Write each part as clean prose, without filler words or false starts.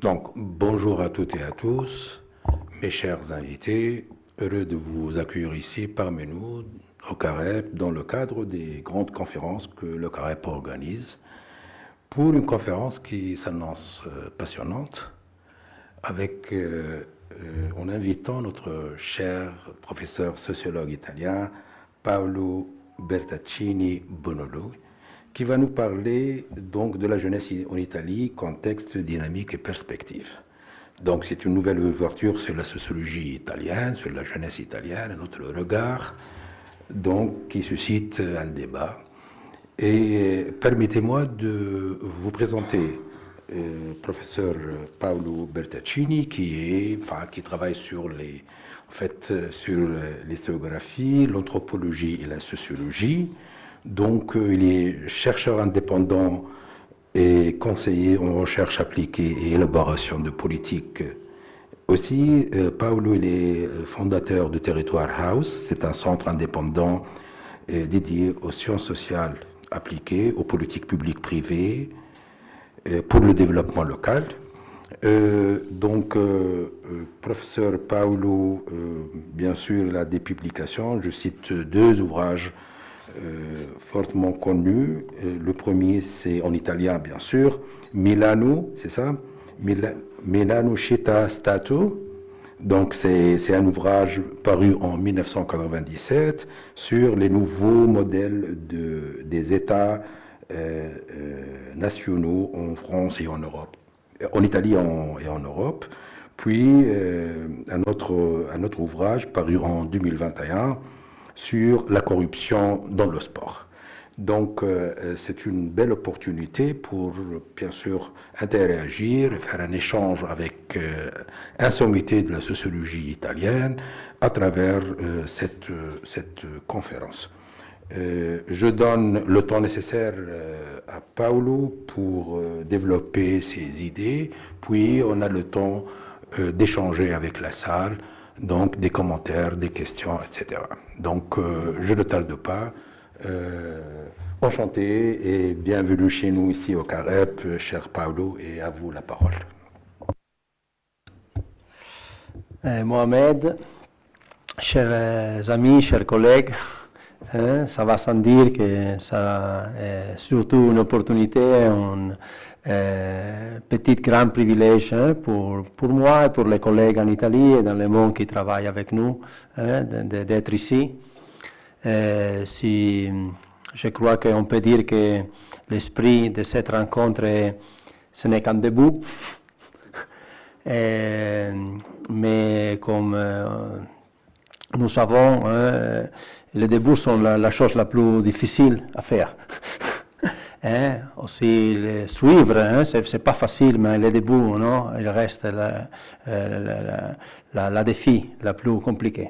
Donc, bonjour à toutes et à tous, mes chers invités, heureux de vous accueillir ici parmi nous au CAREP dans le cadre des grandes conférences que le CAREP organise pour une conférence qui s'annonce passionnante en invitant notre cher professeur sociologue italien Paolo Bertaccini Bonolo, qui va nous parler donc de la jeunesse en Italie, contexte, dynamique et perspective. Donc c'est une nouvelle ouverture sur la sociologie italienne, sur la jeunesse italienne, notre regard, donc qui suscite un débat. Et permettez-moi de vous présenter professeur Paolo Bertaccini, qui travaille sur sur l'historiographie, l'anthropologie et la sociologie. Donc, il est chercheur indépendant et conseiller en recherche appliquée et élaboration de politique. Aussi, Paolo, il est fondateur de Territoire House. C'est un centre indépendant dédié aux sciences sociales appliquées, aux politiques publiques privées, pour le développement local. Professeur Paolo, bien sûr, il a des publications. Je cite deux ouvrages fortement connu. Le premier, c'est en italien, bien sûr, Milano, c'est ça, Milano Città Stato. Donc, c'est un ouvrage paru en 1997 sur les nouveaux modèles des États nationaux en France et en Europe, en Italie et en Europe. Puis, un autre ouvrage paru en 2021 sur la corruption dans le sport. Donc, c'est une belle opportunité pour, bien sûr, interagir, faire un échange avec un sommité de la sociologie italienne à travers cette conférence. Je donne le temps nécessaire à Paolo pour développer ses idées, puis on a le temps d'échanger avec la salle, donc des commentaires, des questions, etc. Donc, je ne tarde pas. Enchanté et bienvenue chez nous ici au CAREP, cher Paolo, et à vous la parole. Mohamed, chers amis, chers collègues, ça va sans dire que ça est surtout une opportunité, un petit grand privilège pour moi et pour les collègues en Italie et dans le monde qui travaillent avec nous d'être ici. Je crois qu'on peut dire que l'esprit de cette rencontre, ce n'est qu'un début, mais comme nous savons, les débuts sont la chose la plus difficile à faire. Aussi les suivre, c'est pas facile, mais les débuts, non, il reste la défi la plus compliquée.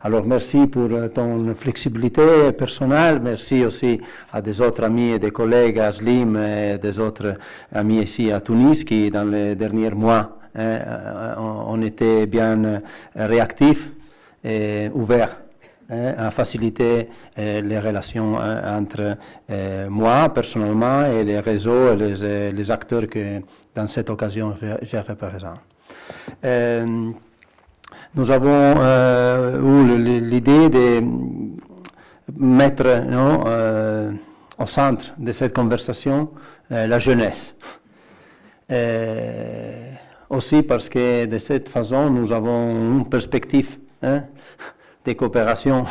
Alors merci pour ton flexibilité personnelle, merci aussi à des autres amis et des collègues à Slim et des autres amis ici à Tunis qui dans les derniers mois ont été bien réactifs et ouverts à faciliter les relations entre moi personnellement et les réseaux et les acteurs que dans cette occasion je représente. Nous avons eu l'idée de mettre au centre de cette conversation la jeunesse. Aussi parce que de cette façon, nous avons une perspective de coopération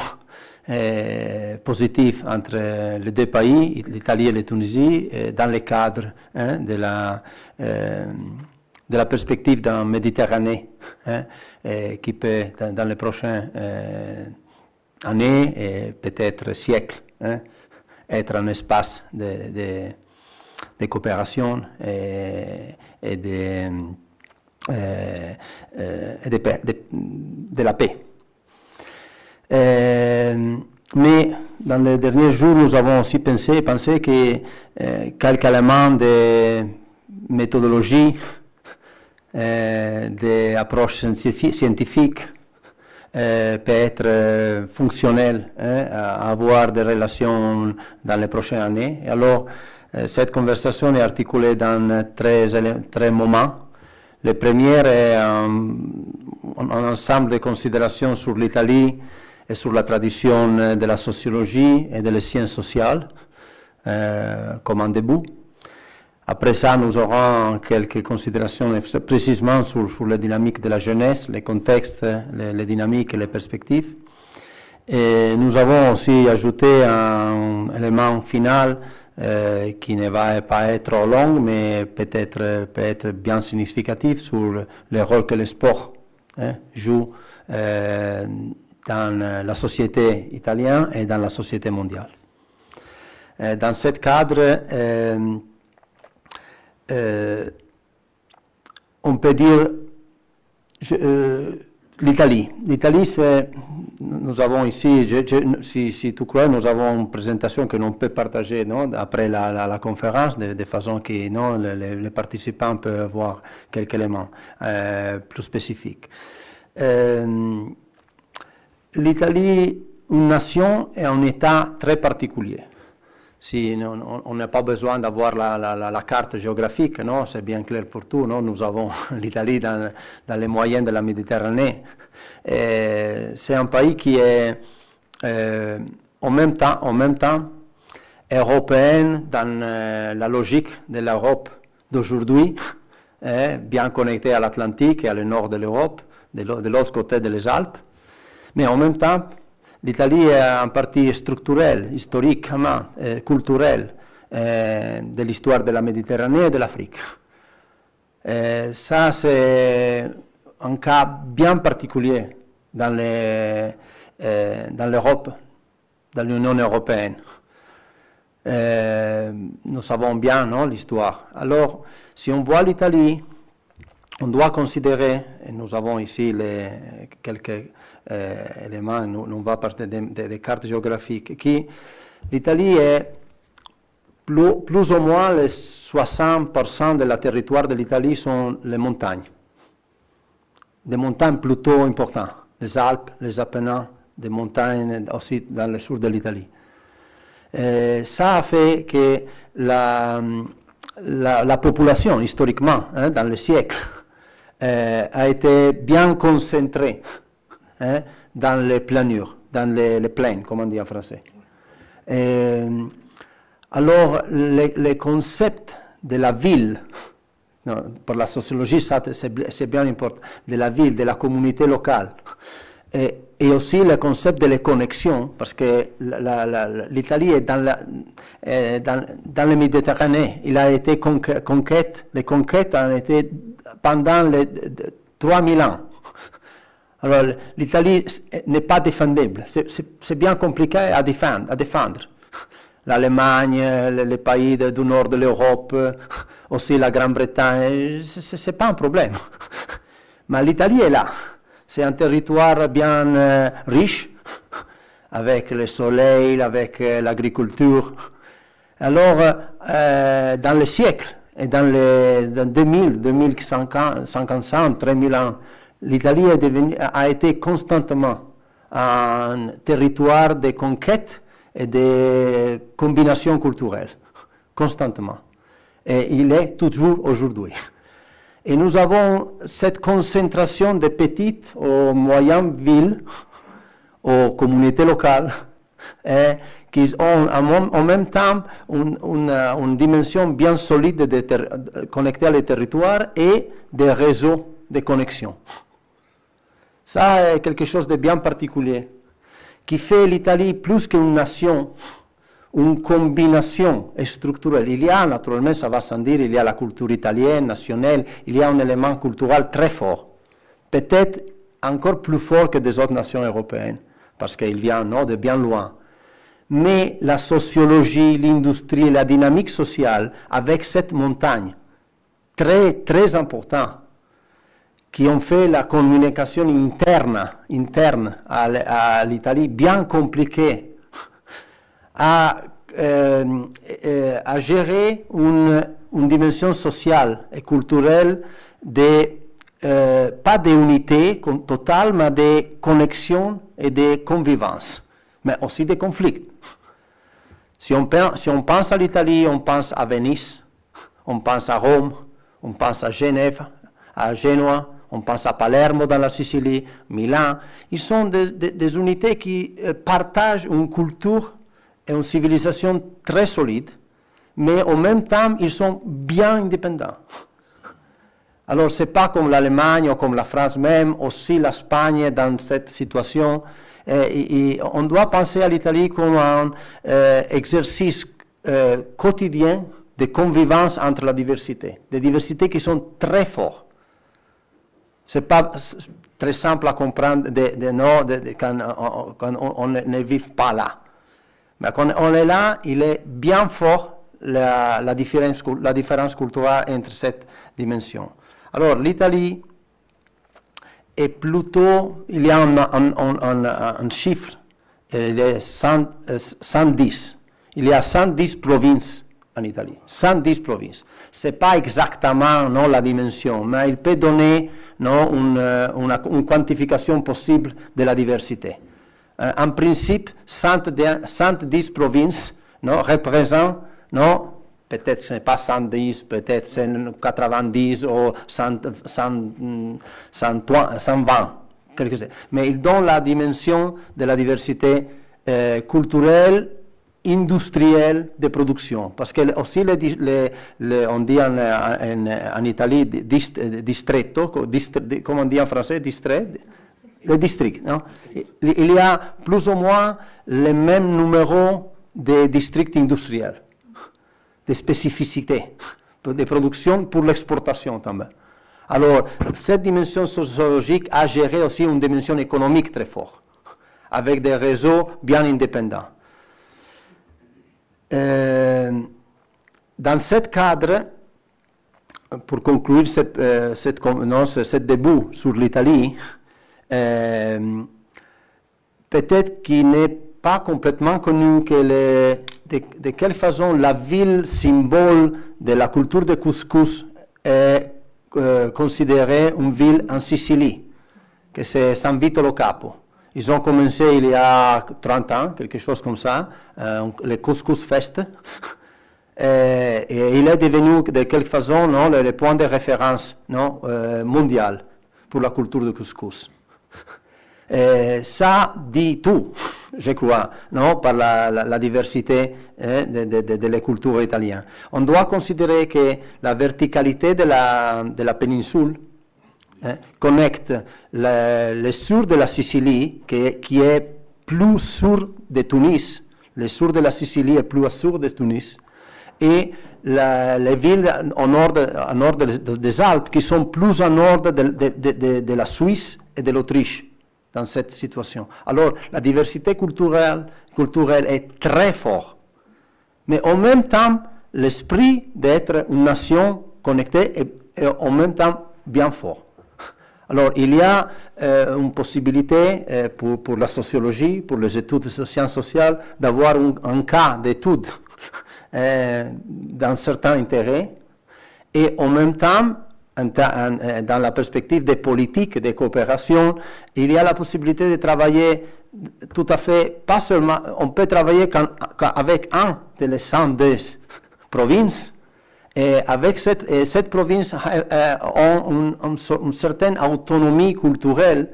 positive entre les deux pays, l'Italie et la Tunisie, dans le cadre de la perspective d'un Méditerranée qui peut, dans les prochaines années et peut-être siècles, être un espace de coopération et de la paix. Mais dans les derniers jours, nous avons aussi pensé que quelques éléments de méthodologie, d'approche scientifique peut être fonctionnel à avoir des relations dans les prochaines années. Et alors, cette conversation est articulée dans 13 moments. Le premier est un ensemble de considérations sur l'Italie et sur la tradition de la sociologie et des sciences sociales, comme un début. Après ça, nous aurons quelques considérations précisément sur la dynamique de la jeunesse, les contextes, les dynamiques et les perspectives. Et nous avons aussi ajouté un élément final qui ne va pas être trop long, mais peut être bien significatif sur le rôle que le sport joue dans la société italienne et dans la société mondiale. Dans ce cadre, on peut dire l'Italie. L'Italie, nous avons ici, si tu crois, nous avons une présentation que l'on peut partager après la conférence, de façon que les participants peuvent voir quelques éléments plus spécifiques. L'Italie, une nation et un État très particulier. Si on n'a pas besoin d'avoir la carte géographique, c'est bien clair pour tout. Nous avons l'Italie dans les moyennes de la Méditerranée. C'est un pays qui est en même temps européen dans la logique de l'Europe d'aujourd'hui, bien connecté à l'Atlantique et à le nord de l'Europe, de l'autre côté des Alpes. Mais en même temps, l'Italie est un parti structurel, historiquement, culturel de l'histoire de la Méditerranée et de l'Afrique. Ça, c'est un cas bien particulier dans l'Europe, dans l'Union européenne. Nous savons bien l'histoire. Alors, si on voit l'Italie, on doit considérer, et nous avons ici quelques éléments, nous va partir des cartes géographiques, que l'Italie est plus ou moins les 60% de la territoire de l'Italie sont les montagnes. Des montagnes plutôt importantes, les Alpes, les Apennins, des montagnes aussi dans le sud de l'Italie. Ça a fait que la population, historiquement, dans les siècles, a été bien concentrée dans les planures, dans les plaines, comme on dit en français. Alors, le concept de la ville, pour la sociologie, c'est bien important, de la ville, de la communauté locale, et aussi le concept de les connexions, parce que l'Italie est dans la Méditerranée. Il a été les conquêtes ont été pendant les 3000 ans. Alors, l'Italie n'est pas défendable, c'est bien compliqué à défendre. L'Allemagne, les pays du nord de l'Europe, aussi la Grande-Bretagne, c'est pas un problème. Mais l'Italie est là. C'est un territoire bien riche, avec le soleil, avec l'agriculture. Alors, dans les siècles, et dans 2000, 2500, 3000 ans, l'Italie a été constamment un territoire de conquête et de combinaisons culturelles, constamment. Et il est toujours aujourd'hui. Et nous avons cette concentration de petites ou moyennes villes, aux communautés locales, qui ont en même temps une dimension bien solide connectée à les territoires et des réseaux de connexion. Ça est quelque chose de bien particulier, qui fait l'Italie plus qu'une nation, une combinaison structurelle. Il y a, naturellement, ça va sans dire, il y a la culture italienne, nationale, il y a un élément culturel très fort, peut-être encore plus fort que des autres nations européennes, parce qu'il vient de bien loin. Mais la sociologie, l'industrie, la dynamique sociale, avec cette montagne, très, très importante, qui ont fait la communication interne à l'Italie bien compliquée, à gérer une dimension sociale et culturelle pas d'unité totale, mais de connexion et de convivence, mais aussi de conflits. Si on pense à l'Italie, on pense à Venise, on pense à Rome, on pense à Genève, à Genoa, on pense à Palermo dans la Sicile, Milan. Ils sont des unités qui partagent une culture et une civilisation très solide, mais en même temps, ils sont bien indépendants. Alors, ce n'est pas comme l'Allemagne ou comme la France même, aussi l'Espagne dans cette situation. Et on doit penser à l'Italie comme un exercice quotidien de convivence entre la diversité, des diversités qui sont très fortes. Ce n'est pas très simple à comprendre quand on ne vit pas là. Mais quand on est là, il est bien fort la différence culturelle entre cette dimension. Alors, l'Italie est plutôt, il y a un chiffre, il est 110. Il y a 110 provinces en Italie, 110 provinces. Ce n'est pas exactement la dimension, mais il peut donner une quantification possible de la diversité. En principe, 110 provinces représentent, peut-être ce n'est pas 110, peut-être c'est 90 ou 120, quelque chose. Mais il donne la dimension de la diversité culturelle, industrielle de production. Parce que aussi, on dit en Italie, distretto, comme on dit en français, le district. Il y a plus ou moins le même numéro de districts industriels, de spécificités, de production pour l'exportation también. Alors, cette dimension sociologique a géré aussi une dimension économique très forte, avec des réseaux bien indépendants. Dans ce cadre, pour conclure ce début sur l'Italie, peut-être qu'il n'est pas complètement connu de quelle façon la ville symbole de la culture de couscous est considérée une ville en Sicile, que c'est San Vito lo Capo. Ils ont commencé il y a 30 ans, quelque chose comme ça, le Couscous Fest. Et il est devenu de quelque façon le point de référence mondial pour la culture du couscous. Ça dit tout, je crois, par la diversité de la culture italienne. On doit considérer que la verticalité de la péninsule connecte le sud de la Sicile, qui est plus sur de Tunis, le sud de la Sicile est plus au sud de Tunis, et les villes au nord des Alpes qui sont plus au nord de la Suisse et de l'Autriche dans cette situation. Alors, la diversité culturelle est très forte, mais en même temps, l'esprit d'être une nation connectée est en même temps bien fort. Alors, il y a une possibilité pour la sociologie, pour les études de sciences sociales, d'avoir un cas d'étude d'un certain intérêt, et en même temps, dans la perspective des politiques de coopération, il y a la possibilité de travailler tout à fait, pas seulement, on peut travailler avec un des 102 provinces, et avec cette province ont une certaine autonomie culturelle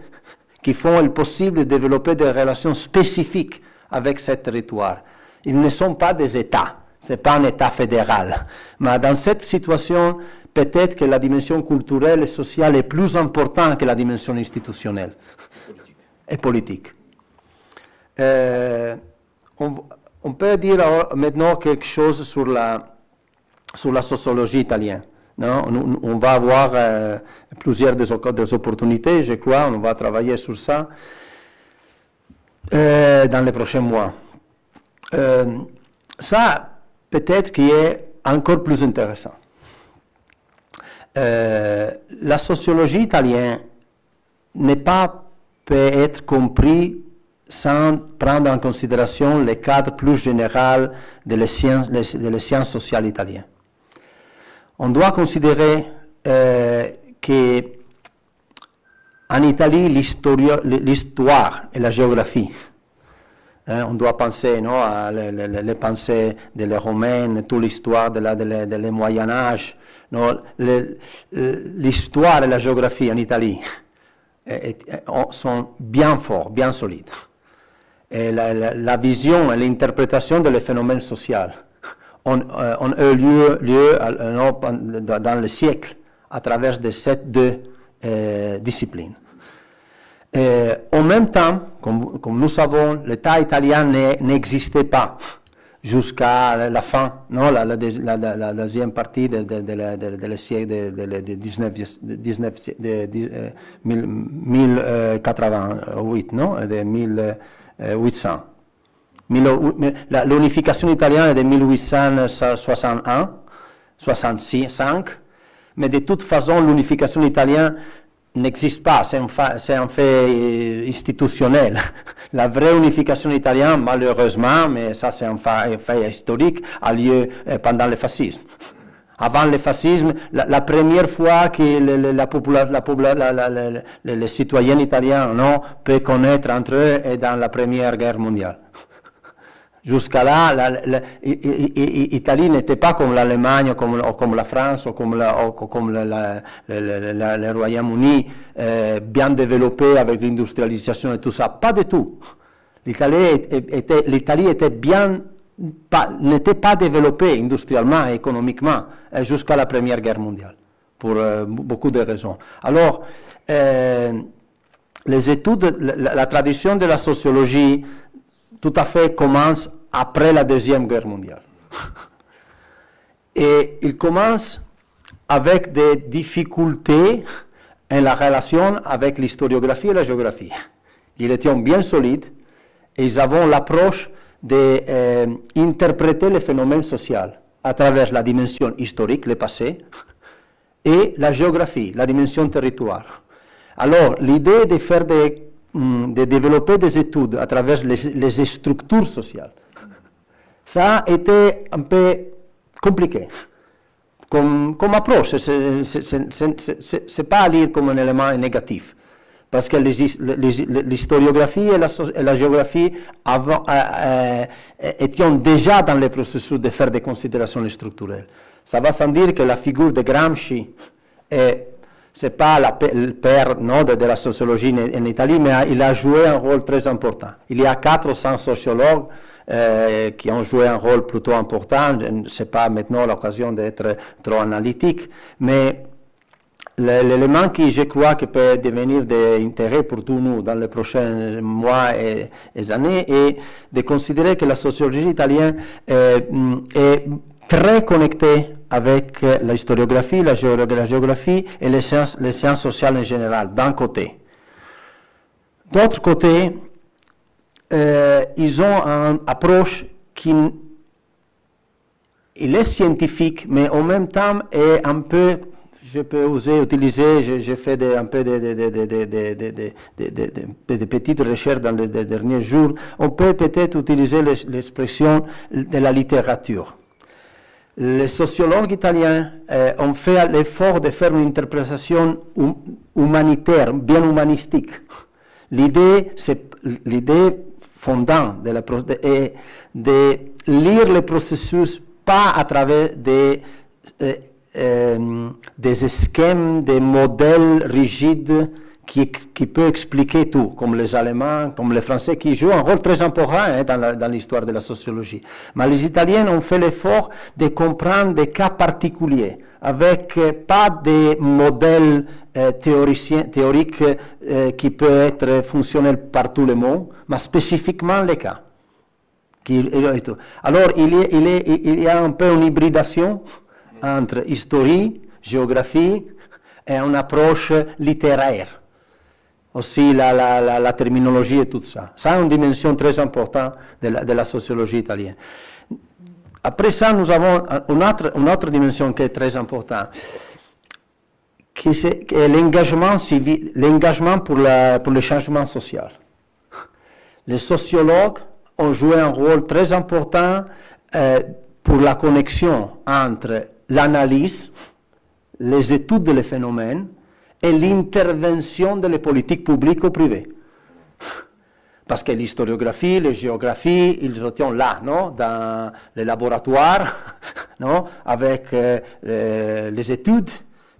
qui font le possible de développer des relations spécifiques avec ce territoire. Ils ne sont pas des États, ce n'est pas un État fédéral. Mais dans cette situation, peut-être que la dimension culturelle et sociale est plus importante que la dimension institutionnelle et politique. On peut dire maintenant quelque chose sur la sociologie italienne. On va avoir plusieurs des opportunités, je crois, on va travailler sur ça dans les prochains mois. Ça, peut-être qui est encore plus intéressant. La sociologie italienne n'est pas peut être compris sans prendre en considération le cadre plus général des sciences sociales italiennes. On doit considérer qu'en Italie, l'histoire et la géographie On doit penser à les pensées des Romains, toute l'histoire de Moyen-Âge, l'histoire et la géographie en Italie sont bien forts, bien solides. Et la vision et l'interprétation des phénomènes sociaux ont eu lieu dans le siècle à travers ces deux disciplines. En même temps, comme nous savons, l'État italien n'existait pas jusqu'à la fin, la deuxième partie du siècle de 1088, de 1800. L'unification italienne est de 1861, 65, mais de toute façon, l'unification italienne n'existe pas, c'est un fait institutionnel. La vraie unification italienne, malheureusement, mais ça c'est un fait historique, a lieu pendant le fascisme. Avant le fascisme, la première fois que les citoyens italiens peuvent connaître entre eux est dans la Première Guerre mondiale. Jusqu'à là, l'Italie n'était pas comme l'Allemagne, comme la France, ou comme le Royaume-Uni, bien développé avec l'industrialisation et tout ça. Pas du tout. L'Italie n'était pas développée industriellement et économiquement jusqu'à la Première Guerre mondiale, pour beaucoup de raisons. Alors, les études, la tradition de la sociologie, tout à fait commence après la Deuxième Guerre mondiale. Et il commence avec des difficultés en la relation avec l'historiographie et la géographie. Ils étaient bien solides et ils avaient l'approche d'interpréter les phénomènes sociaux à travers la dimension historique, le passé, et la géographie, la dimension territoire. Alors, l'idée de faire de développer des études à travers les structures sociales, ça a été un peu compliqué comme approche. C'est pas à lire comme un élément négatif, parce que l'historiographie et la géographie étaient déjà dans le processus de faire des considérations structurelles. Ça va sans dire que la figure de Gramsci c'est pas le père de la sociologie en Italie, mais il a joué un rôle très important. Il y a 400 sociologues qui ont joué un rôle plutôt important. Ce n'est pas maintenant l'occasion d'être trop analytique, mais l'élément qui, je crois, qui peut devenir d'intérêt pour tous nous dans les prochains mois et années est de considérer que la sociologie italienne est très connectée avec la historiographie, la géographie et les sciences sociales en général, d'un côté. D'autre côté, ils ont une approche qui est scientifique, mais en même temps est un peu, je peux oser utiliser, j'ai fait un peu de petites recherches dans les derniers jours, on peut peut-être utiliser l'expression de la littérature. Les sociologues italiens ont fait l'effort de faire une interprétation humanitaire, bien humanistique. L'idée fondante est de lire le processus pas à travers des schèmes, des modèles rigides qui peut expliquer tout, comme les Allemands, comme les Français, qui jouent un rôle très important dans l'histoire de la sociologie. Mais les Italiens ont fait l'effort de comprendre des cas particuliers, avec pas des modèles théoriques qui peuvent être fonctionnels par tout le monde, mais spécifiquement les cas. Alors, il y a un peu une hybridation entre histoire, géographie et une approche littéraire. Aussi la terminologie et tout ça. Ça a une dimension très importante de la sociologie italienne. Après ça, nous avons une autre dimension qui est très importante, qui est l'engagement civil, l'engagement pour le changement social. Les sociologues ont joué un rôle très important pour la connexion entre l'analyse, les études des phénomènes et l'intervention des politiques publiques ou privées. parce que l'historiographie, la géographie, ils étaient là, non, dans les laboratoires, non, avec les études,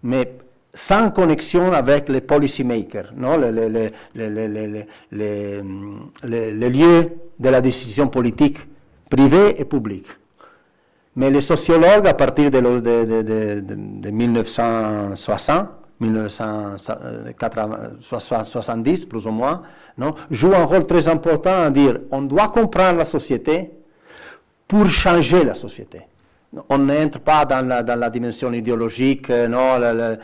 mais sans connexion avec les policymakers, non, les lieux de la décision politique privée et publique. Mais les sociologues, à partir de 1960, 1970 plus ou moins, non, jouent un rôle très important à dire on doit comprendre la société pour changer la société. On n'entre pas dans la dimension idéologique, non, la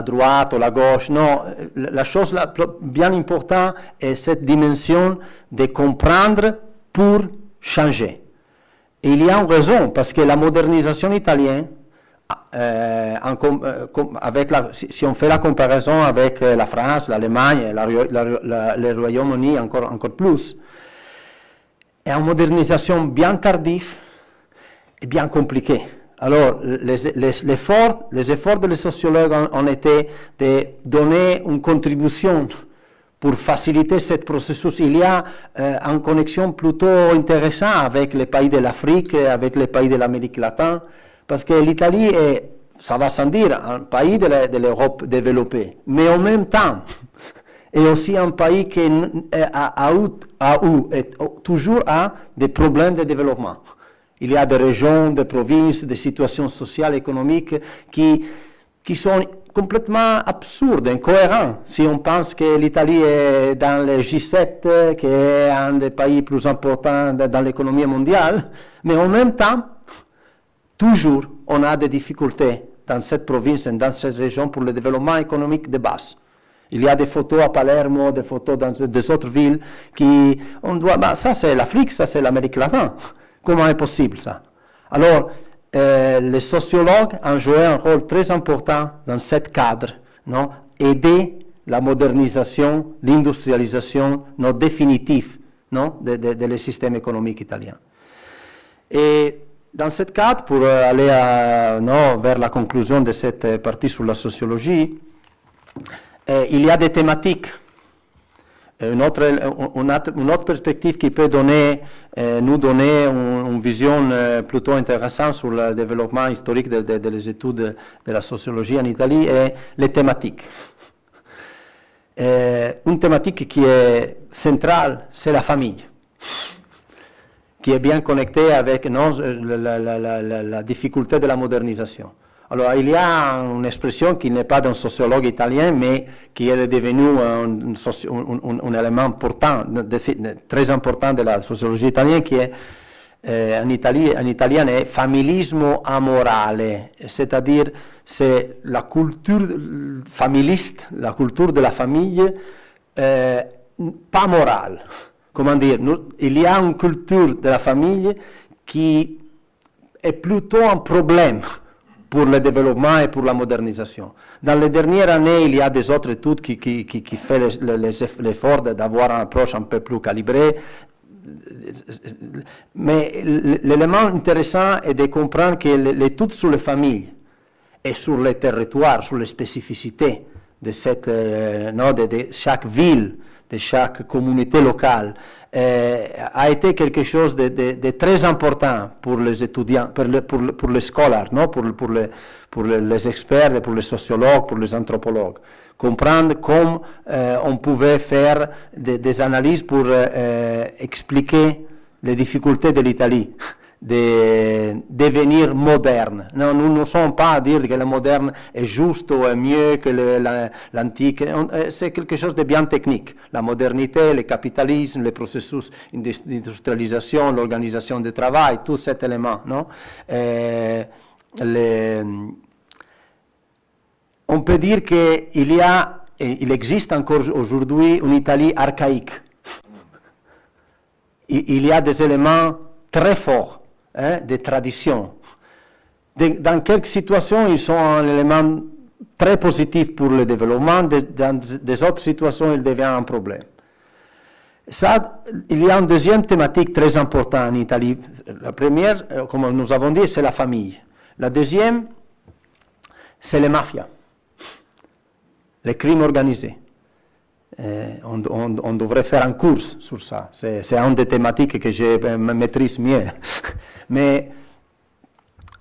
droite ou la gauche, non. La chose bien importante est cette dimension de comprendre pour changer. Et il y a une raison, parce que la modernisation italienne, si on fait la comparaison avec la France, l'Allemagne, le Royaume-Uni encore plus, est une modernisation bien tardive et bien compliquée. Alors, les efforts des sociologues ont été de donner une contribution pour faciliter ce processus. Il y a une connexion plutôt intéressante avec les pays de l'Afrique, avec les pays de l'Amérique latine, parce que l'Italie est, ça va sans dire, un pays de l'Europe développée, mais en même temps, est aussi un pays qui toujours a des problèmes de développement. Il y a des régions, des provinces, des situations sociales, économiques qui sont complètement absurdes, incohérentes. Si on pense que l'Italie est dans le G7, qui est un des pays plus importants dans l'économie mondiale, mais en même temps, toujours, on a des difficultés dans cette province et dans cette région pour le développement économique de base. Il y a des photos à Palermo, des photos dans des autres villes qui, on doit, ça c'est l'Afrique, ça c'est l'Amérique latine. Comment est possible ça? Alors, les sociologues ont joué un rôle très important dans ce cadre, non? Aider la modernisation, l'industrialisation, non, définitive, non, des systèmes économiques italiens. Et dans ce cadre, pour aller vers la conclusion de cette partie sur la sociologie, il y a des thématiques. Une autre perspective qui peut nous donner une vision plutôt intéressante sur le développement historique des études de la sociologie en Italie est les thématiques. Une thématique qui est centrale, c'est la famille, qui est bien connectée avec la difficulté de la modernisation. Alors, il y a une expression qui n'est pas d'un sociologue italien, mais qui est devenu un élément important, très important de la sociologie italienne, qui est en italien est familismo amorale, c'est-à-dire c'est la culture familiste, la culture de la famille, pas morale. Comment dire, il y a une culture de la famille qui est plutôt un problème pour le développement et pour la modernisation. Dans les dernières années, il y a des autres études qui font l'effort d'avoir une approche un peu plus calibrée. Mais l'élément intéressant est de comprendre que l'étude sur les familles et sur les territoires, sur les spécificités de chaque ville, de chaque communauté locale, a été quelque chose de très important pour les étudiants, pour les scholars, non? pour les experts, pour les sociologues, pour les anthropologues. Comprendre comment on pouvait faire des analyses pour expliquer les difficultés de l'Italie, de devenir moderne. Non, nous ne sommes pas à dire que le moderne est juste ou est mieux que l'antique. C'est quelque chose de bien technique. La modernité, le capitalisme, les processus d'industrialisation, l'organisation du travail, tout cet élément. Non? On peut dire qu'il existe encore aujourd'hui une Italie archaïque. Il y a des éléments très forts, des traditions. Dans quelques situations, ils sont un élément très positif pour le développement, dans des autres situations, il devient un problème. Ça, il y a une deuxième thématique très importante en Italie. La première, comme nous avons dit, c'est la famille. La deuxième, c'est les mafias, les crimes organisés. On devrait faire un cours sur ça. C'est une des thématiques que je maîtrise mieux. Mais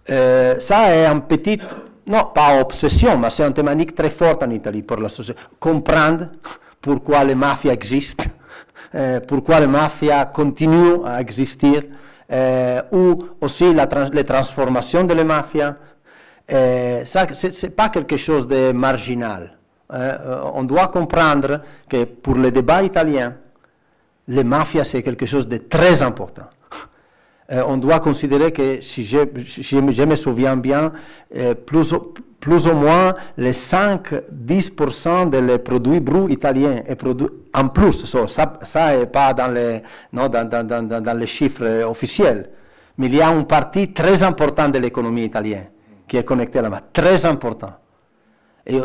ça est une petite, non pas obsession, mais c'est une thématique très forte en Italie pour la société. Comprendre pourquoi les mafias existent, pourquoi les mafias continuent à exister, ou aussi les transformations de les mafias. Ça, c'est pas quelque chose de marginal. On doit comprendre que pour le débat italien, les mafias c'est quelque chose de très important. On doit considérer que, si je me souviens bien, plus ou moins les 5-10% des produits bruts italiens est produit en plus. Ça n'est pas dans les chiffres officiels, mais il y a une partie très importante de l'économie italienne qui est connectée à la mafia, très importante. Et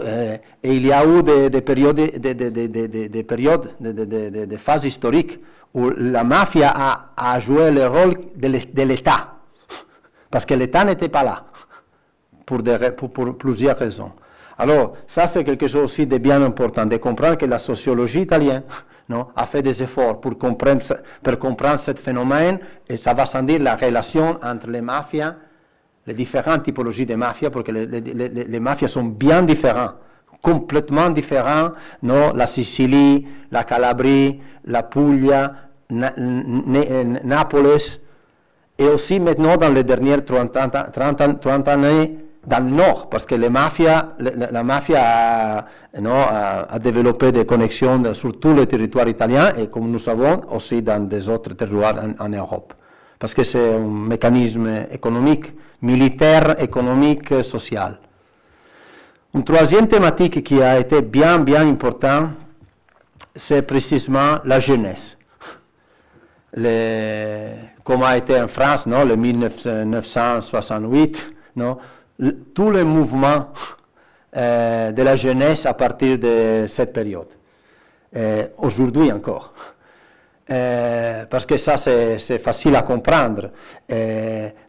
il y a eu des périodes, des phases historiques où la mafia a joué le rôle de l'État, parce que l'État n'était pas là, pour plusieurs raisons. Alors, ça c'est quelque chose aussi de bien important, de comprendre que la sociologie italienne a fait des efforts pour comprendre ce phénomène, et ça va sans dire la relation entre les mafias, les différentes typologies de mafias, parce que les mafias sont bien différents, complètement différents, la Sicile, la Calabrie, la Puglia, Naples, et aussi maintenant dans les dernières 30 années dans le nord, parce que la mafia a développé des connexions sur tout le territoire italien, et comme nous savons, aussi dans des autres territoires en Europe. Parce que c'est un mécanisme économique, militaire, économique, social. Une troisième thématique qui a été bien importante, c'est précisément la jeunesse. Comme a été en France, le 1968, tous les mouvements de la jeunesse à partir de cette période. Aujourd'hui encore. Parce que ça c'est facile à comprendre.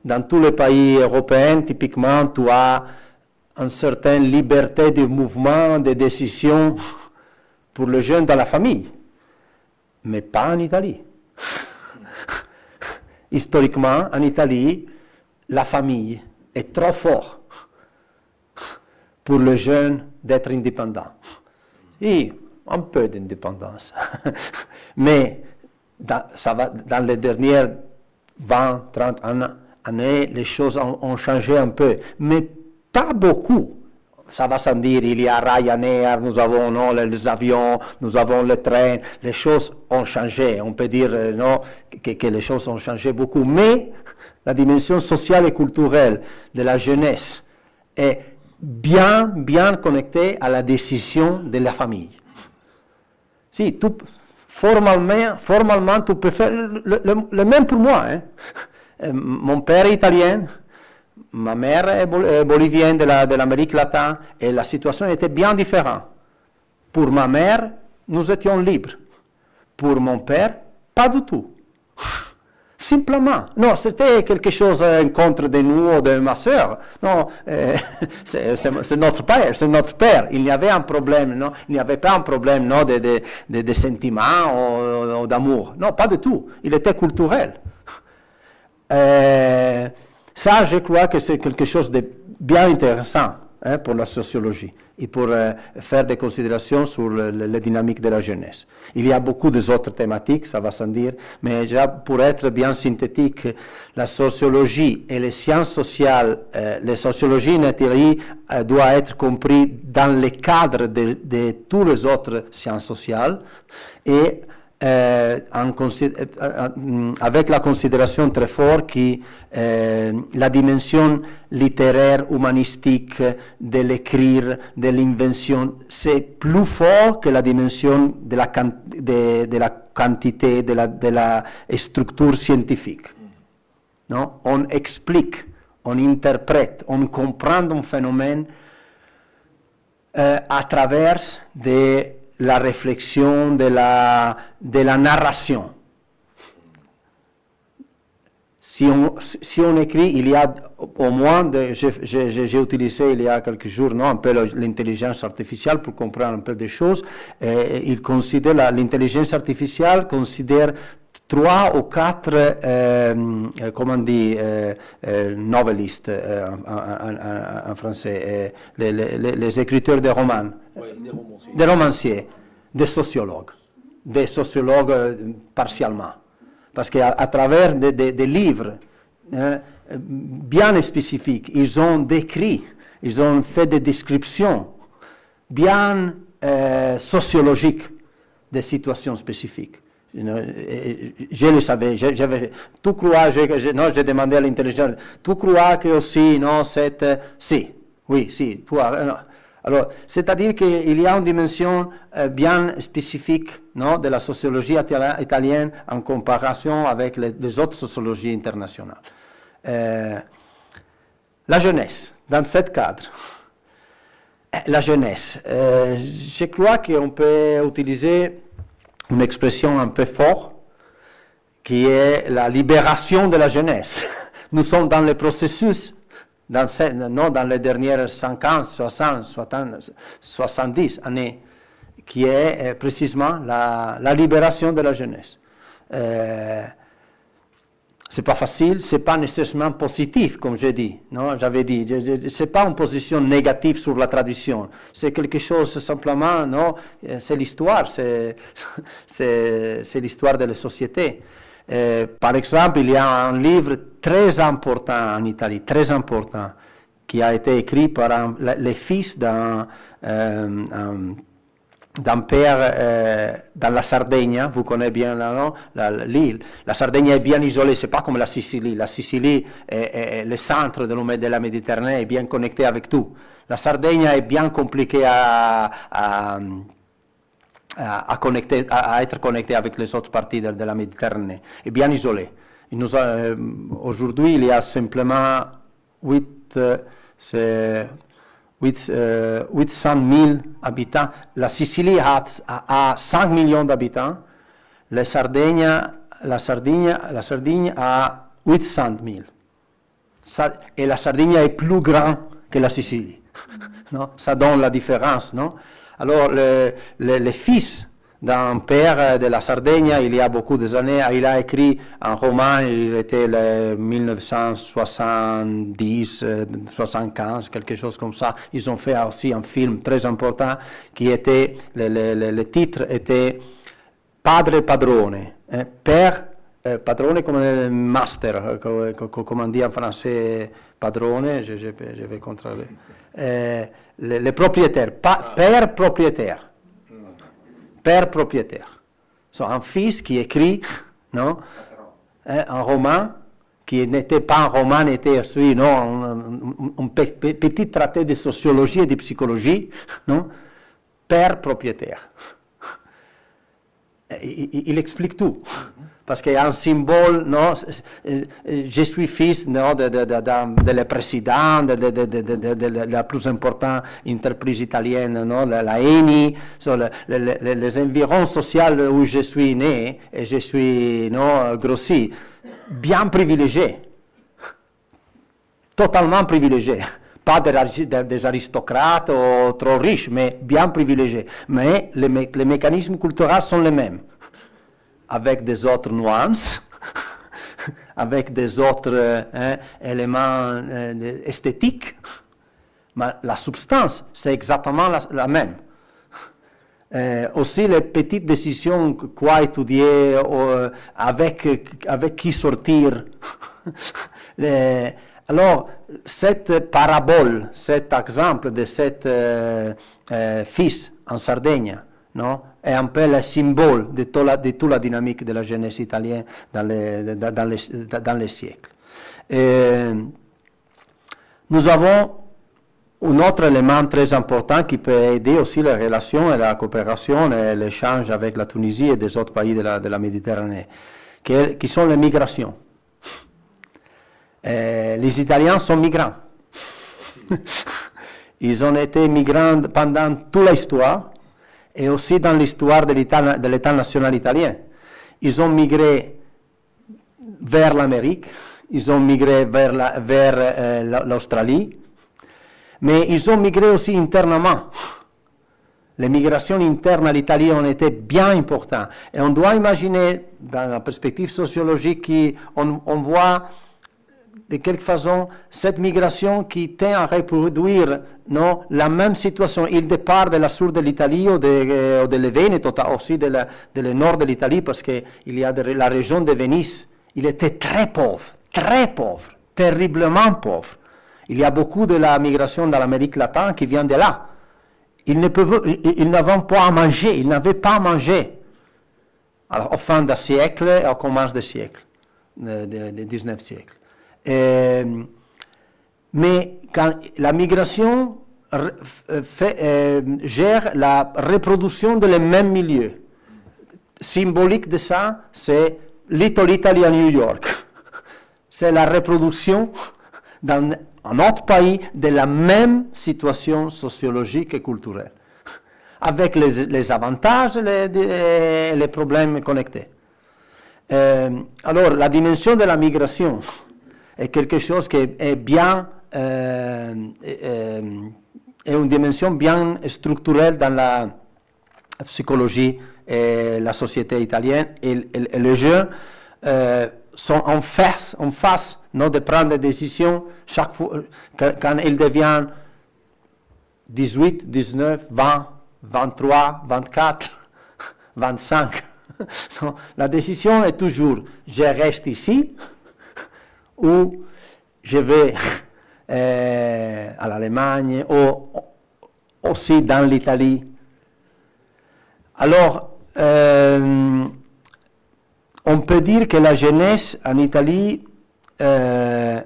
Dans tous les pays européens, typiquement, tu as une certaine liberté de mouvement, de décision pour les jeunes dans la famille, mais pas en Italie. Historiquement, en Italie, la famille est trop forte pour les jeunes d'être indépendants. Oui, un peu d'indépendance, mais dans les dernières 20-30 années, les choses ont changé un peu, mais pas beaucoup. Ça va sans dire, il y a Ryanair, nous avons les avions, nous avons les trains, les choses ont changé. On peut dire que les choses ont changé beaucoup, mais la dimension sociale et culturelle de la jeunesse est bien connectée à la décision de la famille. Si, formellement, tu peux faire le même pour moi. Mon père est italien, ma mère est bolivienne de l'Amérique latine, et la situation était bien différente. Pour ma mère, nous étions libres. Pour mon père, pas du tout. Simplement. Non, c'était quelque chose contre de nous ou de ma soeur. Non, c'est notre père, Il n'y avait un problème, il n'y avait pas un problème de sentiments ou d'amour. Non, pas du tout. Il était culturel. Ça, je crois que c'est quelque chose de bien intéressant pour la sociologie et pour faire des considérations sur les dynamiques de la jeunesse. Il y a beaucoup d'autres thématiques, ça va sans dire, mais déjà pour être bien synthétique, la sociologie et les sciences sociales, la sociologie en Italie doit être compris dans le cadre de toutes les autres sciences sociales, et avec la considération très forte que la dimension littéraire, humanistique, de l'écrire, de l'invention, c'est plus fort que la dimension de la quantité, de la structure scientifique. Non? On explique, on interprète, on comprend un phénomène à travers la réflexion, de la narration. Si on écrit, il y a au moins, j'ai utilisé il y a quelques jours un peu l'intelligence artificielle pour comprendre un peu des choses. Il considère, l'intelligence artificielle considère 3 ou 4, comment on dit, novelistes en français, les écriteurs de romans, des romanciers, des sociologues partiellement. Parce qu'à travers des livres bien spécifiques, ils ont décrit, ils ont fait des descriptions bien sociologiques des situations spécifiques. Je le savais, tu crois, j'ai demandé à l'intelligence, tu crois que aussi, non, oui, toi, alors, c'est-à-dire qu'il y a une dimension bien spécifique, non, de la sociologie italienne en comparaison avec les autres sociologies internationales. La jeunesse, dans ce cadre, la jeunesse, je crois qu'on peut utiliser une expression un peu forte, qui est la libération de la jeunesse. Nous sommes dans le processus, dans les dernières 50, 60, 70 années, qui est précisément la libération de la jeunesse. C'est pas facile, c'est pas nécessairement positif, comme j'ai dit, non, j'avais dit, c'est pas une position négative sur la tradition, c'est quelque chose simplement, non, c'est l'histoire, c'est l'histoire de la société. Par exemple, il y a un livre très important en Italie, très important, qui a été écrit par les fils d'un père dans la Sardaigne, vous connaissez bien l'île. La Sardaigne est bien isolée, c'est pas comme la Sicile. La Sicile est le centre de la Méditerranée, est bien connecté avec tout. La Sardaigne est bien compliquée à être connectée avec les autres parties de la Méditerranée, est bien isolée. Aujourd'hui, il y a simplement 800 000 habitants. La Sicile a 5 millions d'habitants. La Sardaigne a 800 000. Et la Sardaigne est plus grande que la Sicile. Non? Ça donne la différence. Non? Alors, le fils d'un père de la Sardaigne, il y a beaucoup d'années, il a écrit un roman, il était 1970, 75, quelque chose comme ça. Ils ont fait aussi un film très important qui était, le titre était Padre Padrone, père padrone comme master, comme on dit en français padrone, je vais contrôler. Le propriétaire, père propriétaire. Père propriétaire. Un fils qui écrit, non, un roman qui n'était pas un roman, était aussi un petit traité de sociologie et de psychologie, non, père propriétaire. Il explique tout. Parce qu'il y a un symbole, non, je suis fils non, de le président de la plus importante entreprise italienne, non, la Eni, les environs sociaux où je suis né et je suis non, grossi, bien privilégié, totalement privilégié. Pas des aristocrates ou trop riches, mais bien privilégiés. Mais les mécanismes culturels sont les mêmes, avec des autres nuances, avec des autres éléments esthétiques, mais la substance, c'est exactement la même. Aussi les petites décisions, quoi étudier, avec qui sortir. Alors, cette parabole, cet exemple de cet fils en Sardaigne, non, est un peu le symbole de toute la dynamique de la jeunesse italienne dans les siècles. Nous avons un autre élément très important qui peut aider aussi les relations et la coopération et l'échange avec la Tunisie et des autres pays de la Méditerranée, qui sont les migrations. Les Italiens sont migrants. Ils ont été migrants pendant toute l'histoire et aussi dans l'histoire de l'État national italien. Ils ont migré vers l'Amérique, ils ont migré vers l'Australie, mais ils ont migré aussi internement. Les migrations internes à l'Italie ont été bien importantes. Et on doit imaginer, dans la perspective sociologique, qu'on voit de quelque façon cette migration qui tend à reproduire la même situation. Il départ de la sud de l'Italie ou de le Veneto, aussi de le nord de l'Italie, parce qu'il y a la région de Venise. Il était très pauvre, terriblement pauvre. Il y a beaucoup de la migration dans l'Amérique latine qui vient de là. Ils n'avaient pas à manger, ils n'avaient pas à manger. Alors, au fin du siècle et au commence du siècle, du 19e siècle. Mais quand la migration gère la reproduction de les mêmes milieux. Symbolique de ça, c'est Little Italy à New York. C'est la reproduction dans un autre pays de la même situation sociologique et culturelle, avec les avantages et les problèmes connectés. Alors, la dimension de la migration est quelque chose qui est bien, est une dimension bien structurelle dans la psychologie et la société italienne, et les jeunes sont en face de prendre des décisions chaque fois, quand ils deviennent 18, 19, 20, 23, 24, 25. Non, la décision est toujours, je reste ici ou je vais à l'Allemagne ou aussi dans l'Italie. Alors, on peut dire que la jeunesse en Italie est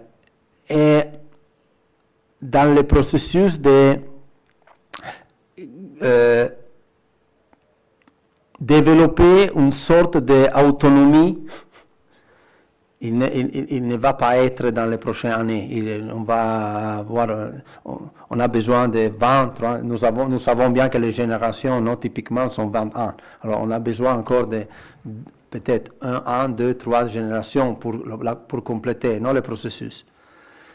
dans le processus de développer une sorte d'autonomie. Il ne va pas être dans les prochaines années. On a besoin de 20, 30, nous savons bien que les générations, typiquement, sont 20 ans. Alors, on a besoin encore de peut-être 1, 2, 3 générations pour compléter le processus.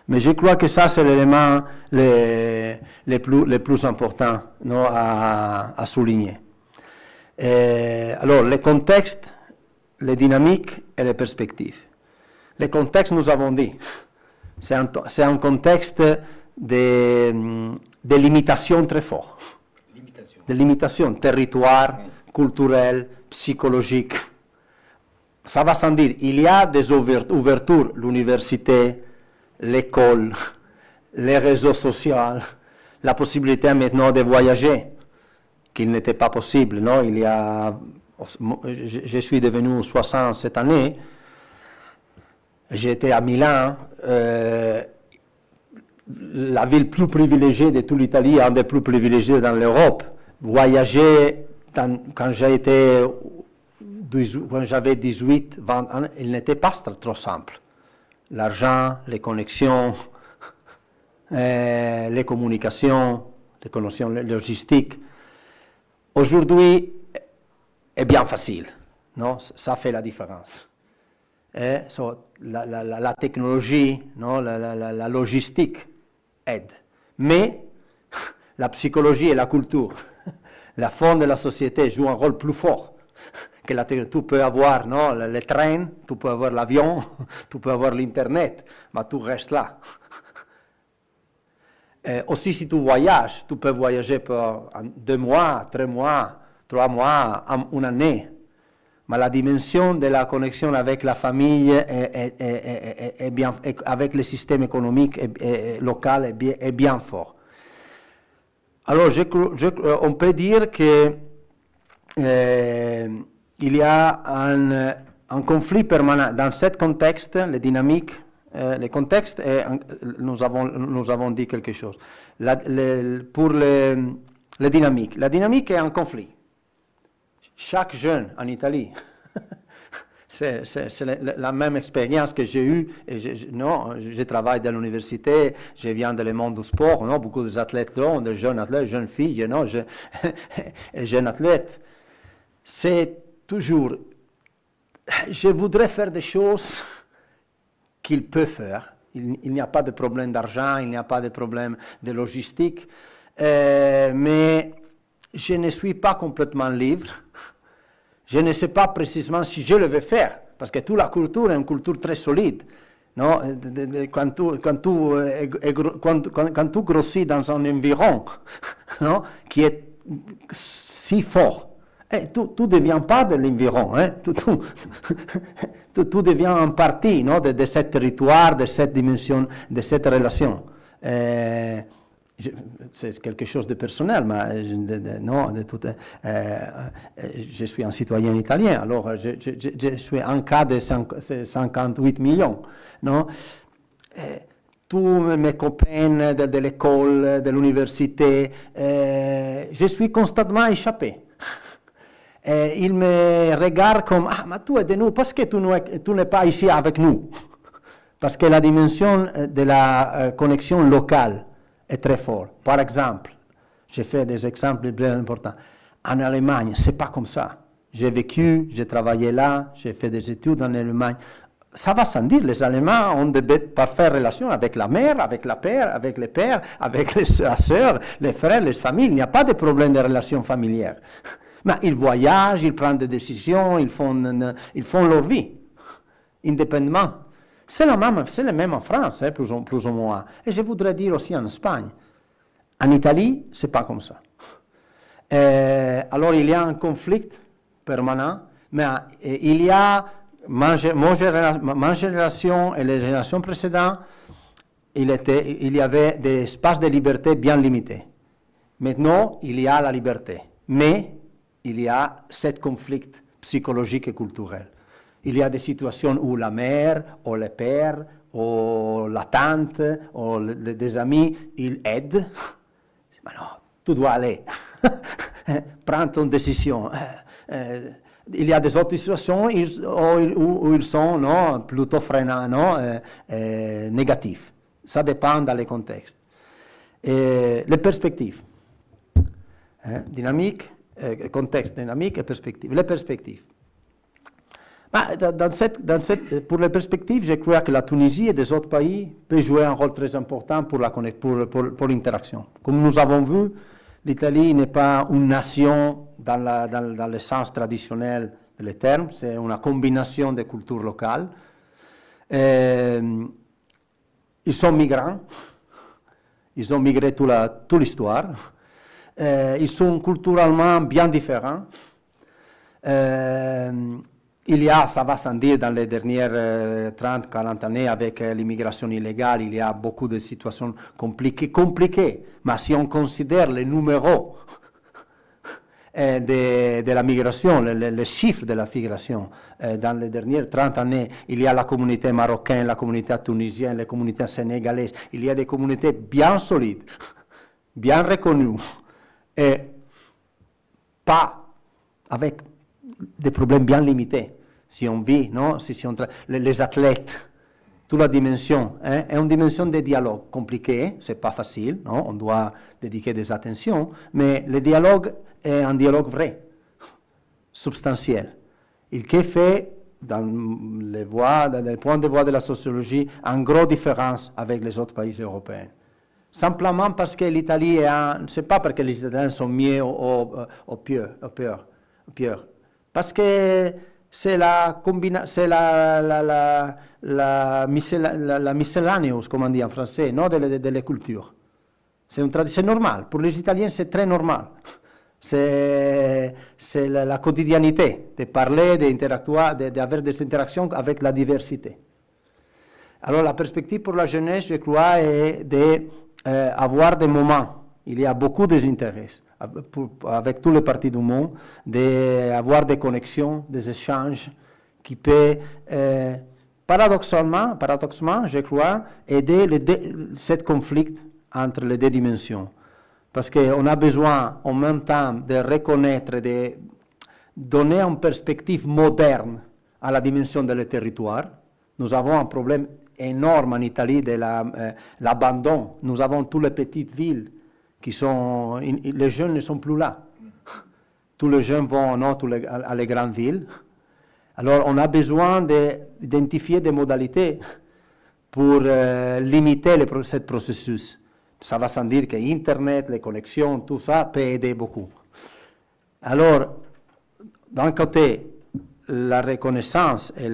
Mais je crois que ça, c'est l'élément le plus important à souligner. Alors, les contextes, les dynamiques et les perspectives. Le contexte, nous avons dit, c'est un contexte de limitation très fort. De limitation, territoire, culturel, psychologique. Ça va sans dire, il y a des ouvertures, l'université, l'école, les réseaux sociaux, la possibilité maintenant de voyager, qu'il n'était pas possible. Je suis devenu 60 cette année. J'étais à Milan, la ville plus privilégiée de toute l'Italie, une des plus privilégiées dans l'Europe. Voyager, quand j'avais 18, 20 ans, il n'était pas trop simple. L'argent, les connexions, les communications, les logistiques. Aujourd'hui, est bien facile, ça fait la différence. La technologie, la logistique aide. Mais la psychologie et la culture, la forme de la société joue un rôle plus fort. Tu peux avoir le train, tu peux avoir l'avion, tu peux avoir l'Internet, mais tu restes là. Aussi, si tu voyages, tu peux voyager pour 2 mois, 3 mois, 3 mois, une année. Mais la dimension de la connexion avec la famille est bien, avec le système économique local est bien fort. Alors, on peut dire que il y a un conflit permanent dans ce contexte, les dynamiques, le contexte, nous avons dit quelque chose. Pour les dynamiques, la dynamique est un conflit. Chaque jeune en Italie, c'est la même expérience que j'ai eue. Je travaille dans l'université, je viens du monde du sport, beaucoup d'athlètes, de jeunes athlètes, jeunes filles, jeunes athlètes. C'est toujours, je voudrais faire des choses qu'il peut faire. Il n'y a pas de problème d'argent, il n'y a pas de problème de logistique, mais je ne suis pas complètement libre. Je ne sais pas précisément si je le vais faire, parce que toute la culture est une culture très solide. Non? Quand tu grossis dans un environnement non? Qui est si fort, tu ne deviens pas de l'environnement, hein? Tu deviens un partie non? de ce territoire, de cette dimension, de cette relation. C'est quelque chose de personnel, mais je suis un citoyen italien, alors je suis un cas de 58 millions. Non? Tous mes copains de l'école, de l'université, je suis constamment échappé. Ils me regardent comme « Ah, mais tu es de nous, parce que tu n'es pas ici avec nous ?» Parce que la dimension de la connexion locale est très forte. Par exemple, j'ai fait des exemples bien importants. En Allemagne, ce n'est pas comme ça. J'ai vécu, j'ai travaillé là, j'ai fait des études en Allemagne. Ça va sans dire, les Allemands ont de parfaites relations avec la mère, avec la père, avec les pères, avec les sœurs, les frères, les familles. Il n'y a pas de problème de relations familières. Mais ils voyagent, ils prennent des décisions, ils font leur vie, indépendamment. C'est le même en France, hein, plus ou moins. Et je voudrais dire aussi en Espagne. En Italie, ce n'est pas comme ça. Alors, il y a un conflit permanent, mais il y a ma génération et les générations précédentes, il y avait des espaces de liberté bien limités. Maintenant, il y a la liberté, mais il y a ce conflit psychologique et culturel. Il y a des situations où la mère, ou le père, ou la tante, ou des amis, ils aident. Mais non, tu dois aller. Prends ton décision. Il y a des autres situations où ils sont non, plutôt freinants, non, négatifs. Ça dépend dans les contextes. Les perspectives. Dynamique, contexte dynamique et perspective. Les perspectives. Pour les perspectives, je crois que la Tunisie et des autres pays peuvent jouer un rôle très important pour l'interaction. Comme nous avons vu, l'Italie n'est pas une nation dans le sens traditionnel du terme, c'est une combinaison de cultures locales. Ils sont migrants, ils ont migré toute l'histoire, ils sont culturellement bien différents. Il y a, ça va sans dire, dans les dernières 30-40 années, avec l'immigration illégale, il y a beaucoup de situations compliquées. Mais si on considère les numéros de la migration, les chiffres de la migration, dans les dernières 30 années, il y a la communauté marocaine, la communauté tunisienne, les communautés sénégalaises, il y a des communautés bien solides, bien reconnues, et pas avec des problèmes bien limités. Si on vit, non? Les athlètes, toute la dimension, est une dimension de dialogue compliquée, c'est pas facile, non? On doit dédier des attentions, mais le dialogue est un dialogue vrai, substantiel. Il qui fait, dans le point de vue de la sociologie, une grosse différence avec les autres pays européens. Simplement parce que l'Italie c'est pas parce que les Italiens sont mieux ou pires. Parce que c'est la miscellaneous, comme on dit en français, non, de la culture. C'est normal. Pour les Italiens, c'est très normal. C'est la quotidiennité de parler, d'interagir, d'avoir des interactions avec la diversité. Alors, la perspective pour la jeunesse, je crois, est d'avoir des moments. Il y a beaucoup d'intérêts avec tous les partis du monde, d'avoir des connexions, des échanges qui peuvent, paradoxalement, je crois, aider ce conflit entre les deux dimensions. Parce qu'on a besoin en même temps de reconnaître, de donner une perspective moderne à la dimension du territoire. Nous avons un problème énorme en Italie de l'abandon. Nous avons toutes les petites villes les jeunes ne sont plus là. Tous les jeunes vont à les grandes villes. Alors, on a besoin d'identifier des modalités pour limiter ce processus. Ça va sans dire que Internet, les connexions, tout ça peut aider beaucoup. Alors, d'un côté, la reconnaissance et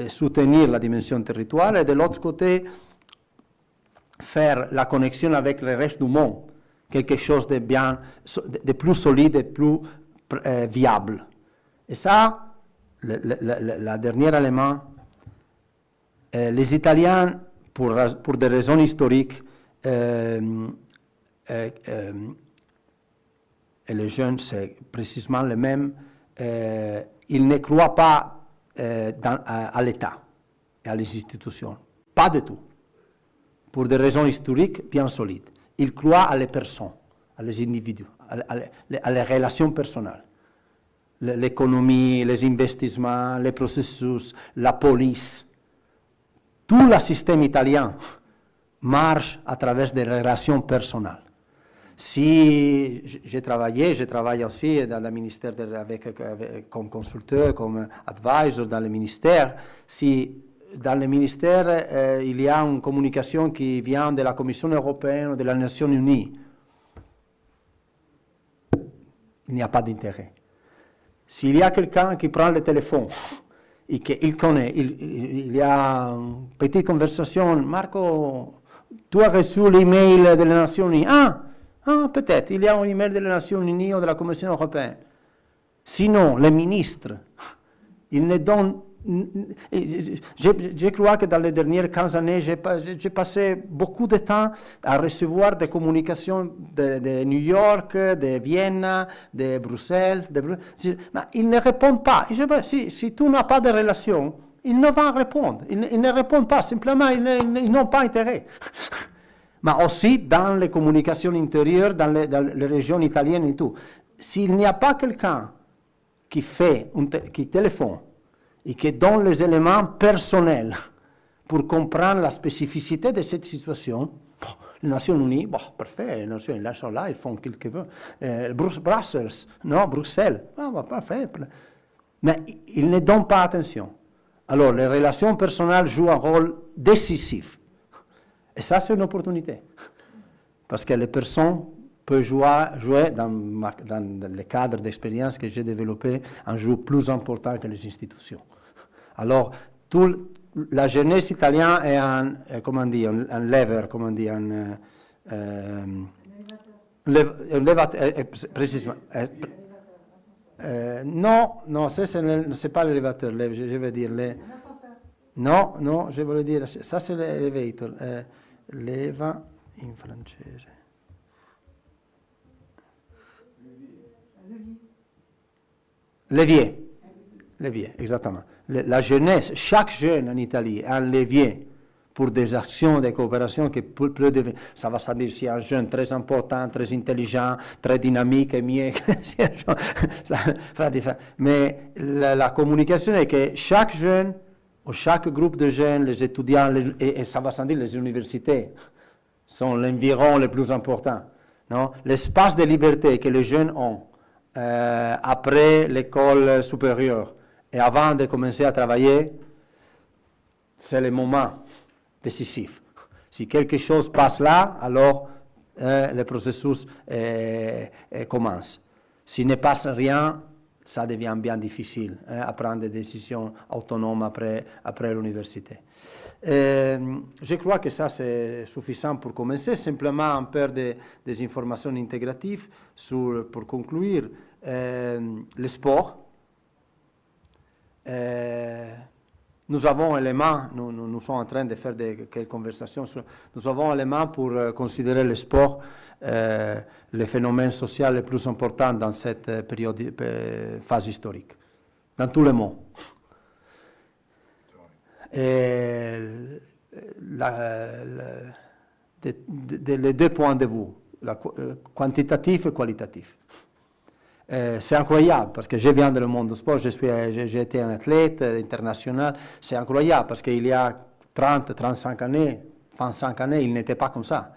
soutenir la dimension territoriale, et de l'autre côté, faire la connexion avec le reste du monde, quelque chose de plus solide et plus viable. Et ça, le dernier élément, les Italiens, pour des raisons historiques, et les jeunes, c'est précisément le même, ils ne croient pas à l'État et à les institutions. Pas du tout. Pour des raisons historiques bien solides. Ils croient à les personnes, à les individus, à les relations personnelles. L'économie, les investissements, les processus, la police. Tout le système italien marche à travers des relations personnelles. Si je travaille aussi dans le ministère comme consulteur, comme advisor dans le ministère. Si dans le ministère, il y a une communication qui vient de la Commission européenne ou de las Nations Unies, il n'y a pas d'intérêt. S'il y a quelqu'un qui prend le téléphone et qu'il connaît, il y a une petite conversation, Marco, tu as reçu l'email des Nations Unies? Ah, peut-être, il y a un email des Nations Unies ou de la Commission européenne. Sinon, les ministres, ils ne donnent. Je crois que dans les dernières 15 années, j'ai passé beaucoup de temps à recevoir des communications de New York, de Vienne, de Bruxelles. Mais ils ne répondent pas. Si tu n'as pas de relation, ils ne vont répondre. Ils ne répondent pas, simplement, ils n'ont pas intérêt. Mais aussi dans les communications intérieures, dans les régions italiennes et tout. S'il n'y a pas quelqu'un qui téléphone, et qui donne les éléments personnels pour comprendre la spécificité de cette situation, les Nations Unies, parfait, les Nations Unies sont là, ils font ce qu'ils veulent. Bruxelles, parfait. Mais ils ne donnent pas attention. Alors, les relations personnelles jouent un rôle décisif. Et ça, c'est une opportunité. Parce que les personnes peuvent jouer dans le cadre d'expérience que j'ai développé, un jeu plus important que les institutions. Alors, la jeunesse italienne est un lever, précisément. Non, c'est pas l'élévateur, je veux dire. Non, je voulais dire, ça c'est l'elevator. Leva in francese. Levier, exactement. La jeunesse, chaque jeune en Italie a un levier pour des actions de coopération qui peut devenir. Ça va sans dire si un jeune très important, très intelligent, très dynamique et mieux. Mais la communication est que chaque jeune ou chaque groupe de jeunes, les étudiants, et ça va sans dire les universités, sont l'environ le plus important. Non? L'espace de liberté que les jeunes ont après l'école supérieure et avant de commencer à travailler, c'est le moment décisif. Si quelque chose passe là, alors le processus commence. S'il ne passe rien, ça devient bien difficile à prendre des décisions autonomes après l'université. Je crois que ça c'est suffisant pour commencer. Simplement un peu des informations intégratives pour conclure. Le sport. Nous avons éléments, nous sommes en train de faire quelques conversations, nous avons éléments pour considérer le sport le phénomène social le plus important dans cette phase historique, dans tout le monde. Les deux points de vue, quantitatif et qualitatif. C'est incroyable parce que je viens du monde du sport, j'ai été un athlète international, c'est incroyable parce qu'il y a 30, 35 années, 25 années, il n'était pas comme ça.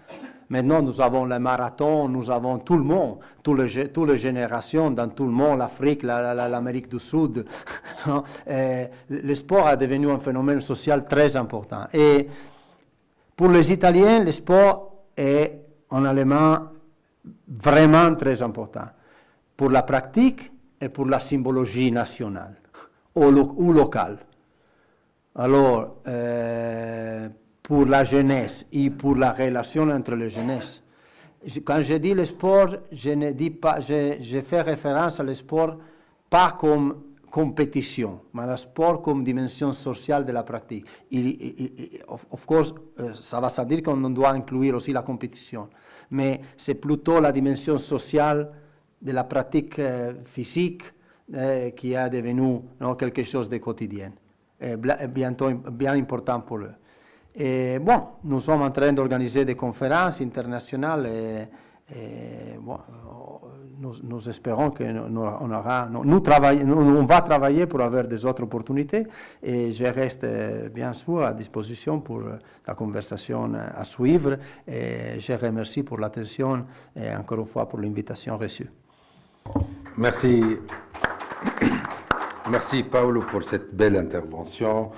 Maintenant, nous avons le marathon, nous avons tout le monde, toutes les générations dans tout le monde, l'Afrique, l'Amérique du Sud. Le sport est devenu un phénomène social très important. Et pour les Italiens, le sport est un élément vraiment très important pour la pratique et pour la symbologie nationale ou locale. Alors, pour la jeunesse et pour la relation entre les jeunesses, quand je dis le sport, je ne dis pas, je fais référence au sport pas comme compétition, mais le sport comme dimension sociale de la pratique. Of course, ça va dire qu'on doit inclure aussi la compétition, mais c'est plutôt la dimension sociale de la pratique physique qui est devenue quelque chose de quotidien, bien important pour eux. Et bon, nous sommes en train d'organiser des conférences internationales et bon, nous espérons qu'on va travailler pour avoir des autres opportunités et je reste bien sûr à disposition pour la conversation à suivre et je remercie pour l'attention et encore une fois pour l'invitation reçue. Merci. Merci Paolo pour cette belle intervention.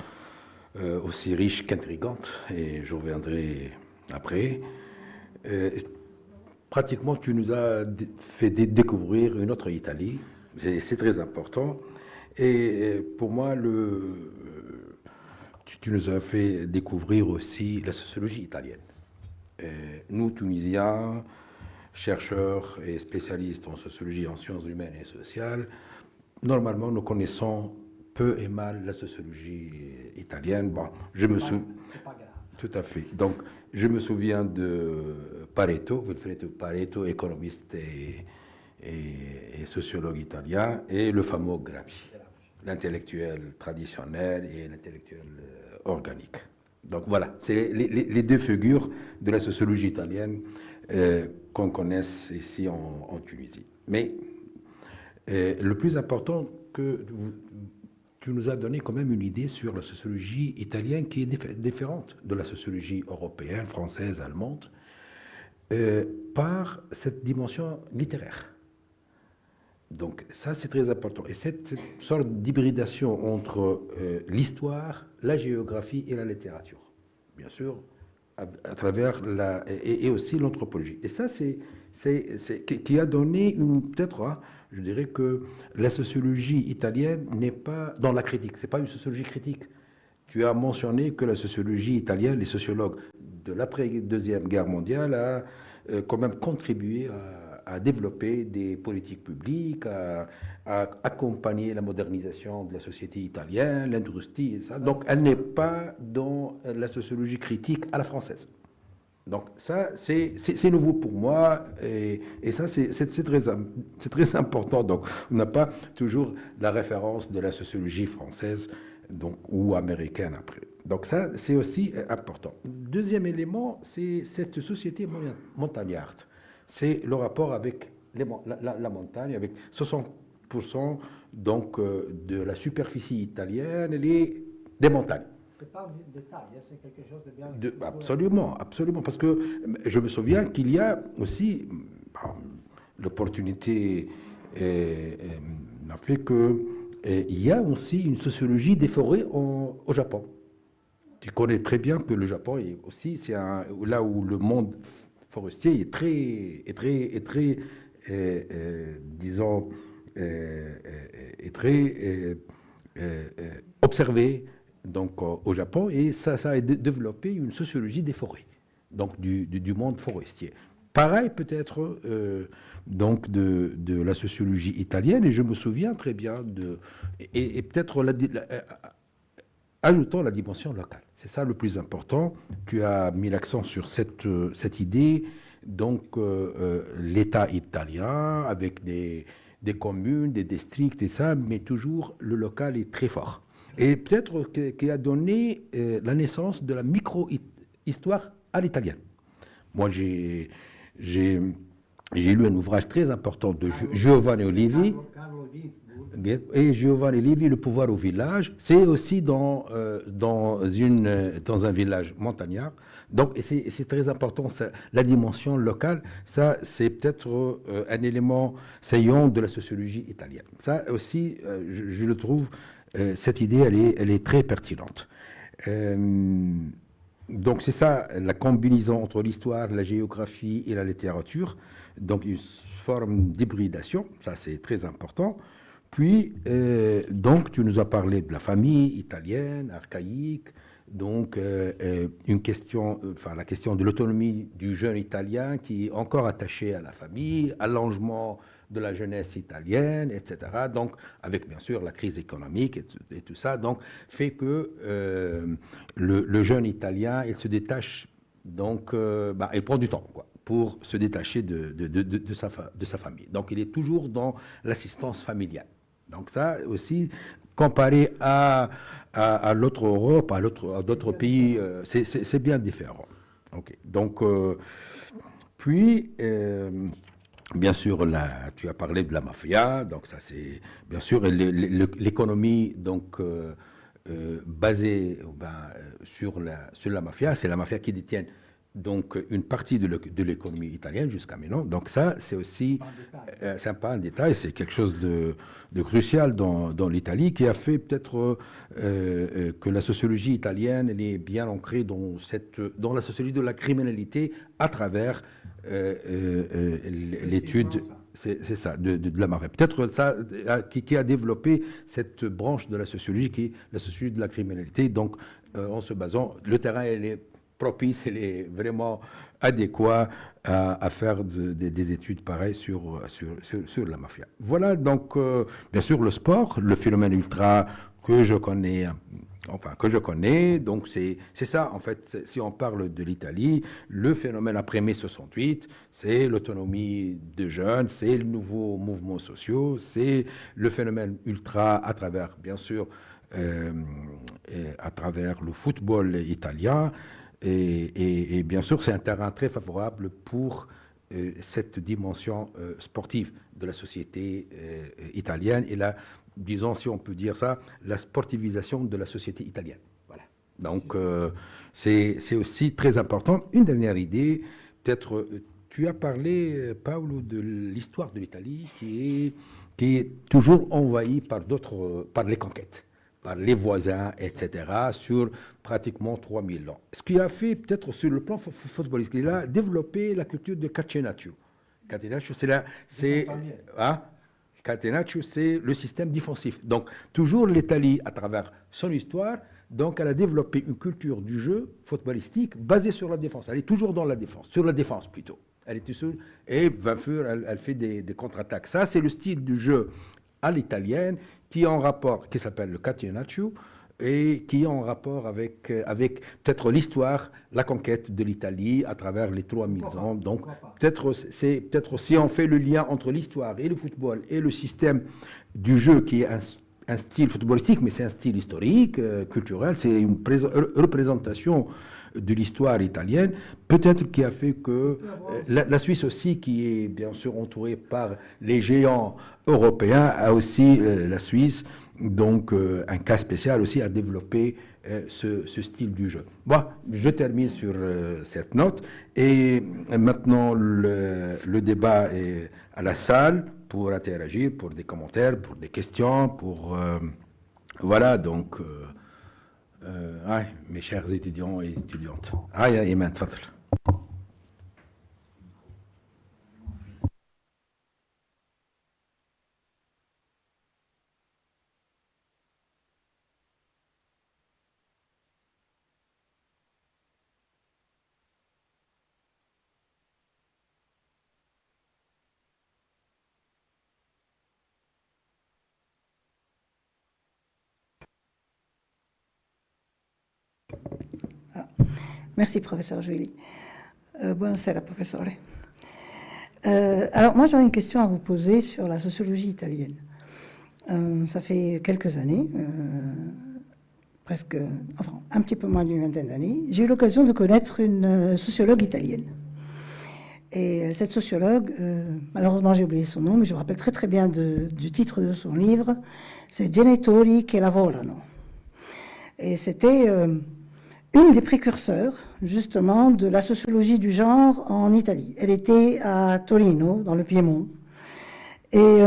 Aussi riche qu'intrigante, et je reviendrai après. Pratiquement, tu nous as fait découvrir une autre Italie, c'est très important. Et pour moi, tu nous as fait découvrir aussi la sociologie italienne. Nous, Tunisiens, chercheurs et spécialistes en sociologie, en sciences humaines et sociales, normalement, nous connaissons peu et mal la sociologie italienne. Bon, je me souviens. C'est pas grave. Tout à fait. Donc, je me souviens de Pareto, Vilfredo Pareto, économiste et sociologue italien, et le fameux Gramsci, l'intellectuel traditionnel et l'intellectuel organique. Donc voilà, c'est les deux figures de la sociologie italienne qu'on connaisse ici en Tunisie. Mais le plus important que tu nous as donné quand même une idée sur la sociologie italienne qui est différente de la sociologie européenne, française, allemande, par cette dimension littéraire. Donc ça, c'est très important. Et cette sorte d'hybridation entre l'histoire, la géographie et la littérature, bien sûr, à travers et aussi l'anthropologie. Et ça, c'est qui a donné peut-être, je dirais que la sociologie italienne n'est pas dans la critique, c'est pas une sociologie critique. Tu as mentionné que la sociologie italienne, les sociologues de l'après-deuxième guerre mondiale, a quand même contribué à développer des politiques publiques, à accompagner la modernisation de la société italienne, l'industrie et ça. Donc elle n'est pas dans la sociologie critique à la française. Donc ça, c'est nouveau pour moi et ça, c'est très important. Donc on n'a pas toujours la référence de la sociologie française ou américaine après. Donc ça, c'est aussi important. Deuxième élément, c'est cette société montagnarde. C'est le rapport avec la montagne, avec 60% donc, de la superficie italienne et des montagnes. C'est pas un détail, c'est quelque chose de bien... Absolument, absolument, parce que je me souviens qu'il y a aussi, l'opportunité a fait qu'il y a aussi une sociologie des forêts au Japon. Tu connais très bien que le Japon est aussi, c'est là où le monde forestier est très disons, est très observé donc, au Japon, et ça a développé une sociologie des forêts, donc du monde forestier. Pareil peut-être donc de la sociologie italienne, et je me souviens très bien et peut-être ajoutons la dimension locale. C'est ça le plus important. Tu as mis l'accent sur cette idée, donc l'État italien avec des communes, des districts et ça, mais toujours le local est très fort. Et peut-être qui a donné la naissance de la micro-histoire à l'italienne. Moi, j'ai lu un ouvrage très important de Giovanni Olivi. Et Giovanni Levi, Le pouvoir au village, c'est aussi dans un village montagnard, Donc, et c'est très important, ça, la dimension locale, ça, c'est peut-être un élément saillant de la sociologie italienne. Ça aussi, je le trouve, cette idée, elle est très pertinente. Donc, c'est ça, la combinaison entre l'histoire, la géographie et la littérature. Donc, une forme d'hybridation, ça, c'est très important. Puis, donc, tu nous as parlé de la famille italienne, archaïque, donc une question, enfin la question de l'autonomie du jeune italien qui est encore attaché à la famille, allongement de la jeunesse italienne, etc. Donc, avec bien sûr la crise économique et tout ça, donc fait que le jeune italien, il se détache, donc, il prend du temps, quoi, pour se détacher de sa famille. Donc, il est toujours dans l'assistance familiale. Donc ça aussi, comparé à l'autre Europe, à d'autres pays, c'est bien différent. Okay. Donc, puis, bien sûr, tu as parlé de la mafia, donc ça c'est, bien sûr, l'économie donc basée sur la mafia, c'est la mafia qui détient donc une partie de l'économie italienne jusqu'à maintenant. Donc ça, c'est aussi, c'est pas un détail, c'est quelque chose de crucial dans l'Italie qui a fait peut-être que la sociologie italienne elle est bien ancrée dans la sociologie de la criminalité à travers l'étude. C'est ça, de la mafia. Peut-être ça qui a développé cette branche de la sociologie qui est la sociologie de la criminalité. Donc, en se basant, le terrain, elle est propice, elle est vraiment adéquat à faire des études pareilles sur la mafia. Voilà, donc, bien sûr, le sport, le phénomène ultra que je connais, donc c'est ça, en fait, si on parle de l'Italie, le phénomène après mai 68, c'est l'autonomie des jeunes, c'est le nouveau mouvement sociaux, c'est le phénomène ultra à travers, bien sûr, à travers le football italien, et bien sûr, c'est un terrain très favorable pour cette dimension sportive de la société italienne et disons, si on peut dire ça, la sportivisation de la société italienne. Voilà. Donc, c'est aussi très important. Une dernière idée, peut-être, tu as parlé, Paolo, de l'histoire de l'Italie qui est toujours envahie par les conquêtes, par les voisins, etc., sur pratiquement 3000 ans. Ce qui a fait, peut-être sur le plan footballistique, il a développé la culture de Catenaccio. Catenaccio, Catenaccio, c'est le système défensif. Donc, toujours l'Italie, à travers son histoire, donc elle a développé une culture du jeu footballistique basée sur la défense. Elle est toujours dans la défense, sur la défense plutôt. Elle est toujours, et elle fait des contre-attaques. Ça, c'est le style du jeu à l'italienne qui est en rapport, qui s'appelle le Catenaccio, et qui est en rapport avec peut-être l'histoire, la conquête de l'Italie à travers les 3000 ans. Donc, peut-être si on fait le lien entre l'histoire et le football et le système du jeu qui est un style footballistique, mais c'est un style historique, culturel, c'est une représentation de l'histoire italienne, peut-être qui a fait que la Suisse aussi, qui est bien sûr entourée par les géants européens, a aussi la Suisse, donc un cas spécial aussi, à développer ce style du jeu. Bon, je termine sur cette note, et maintenant le débat est à la salle pour interagir, pour des commentaires, pour des questions, pour... voilà, donc... mes chers étudiants et étudiantes. يا إيمان تفضل. Merci, professeur Julie. Buonasera, professore. Alors, moi, j'aurais une question à vous poser sur la sociologie italienne. Ça fait quelques années, presque, enfin, un petit peu moins d'une vingtaine d'années, j'ai eu l'occasion de connaître une sociologue italienne. Et cette sociologue, malheureusement, j'ai oublié son nom, mais je me rappelle très très bien du titre de son livre, c'est Genitori che lavorano. Et c'était une des précurseurs, justement, de la sociologie du genre en Italie. Elle était à Torino, dans le Piémont. Et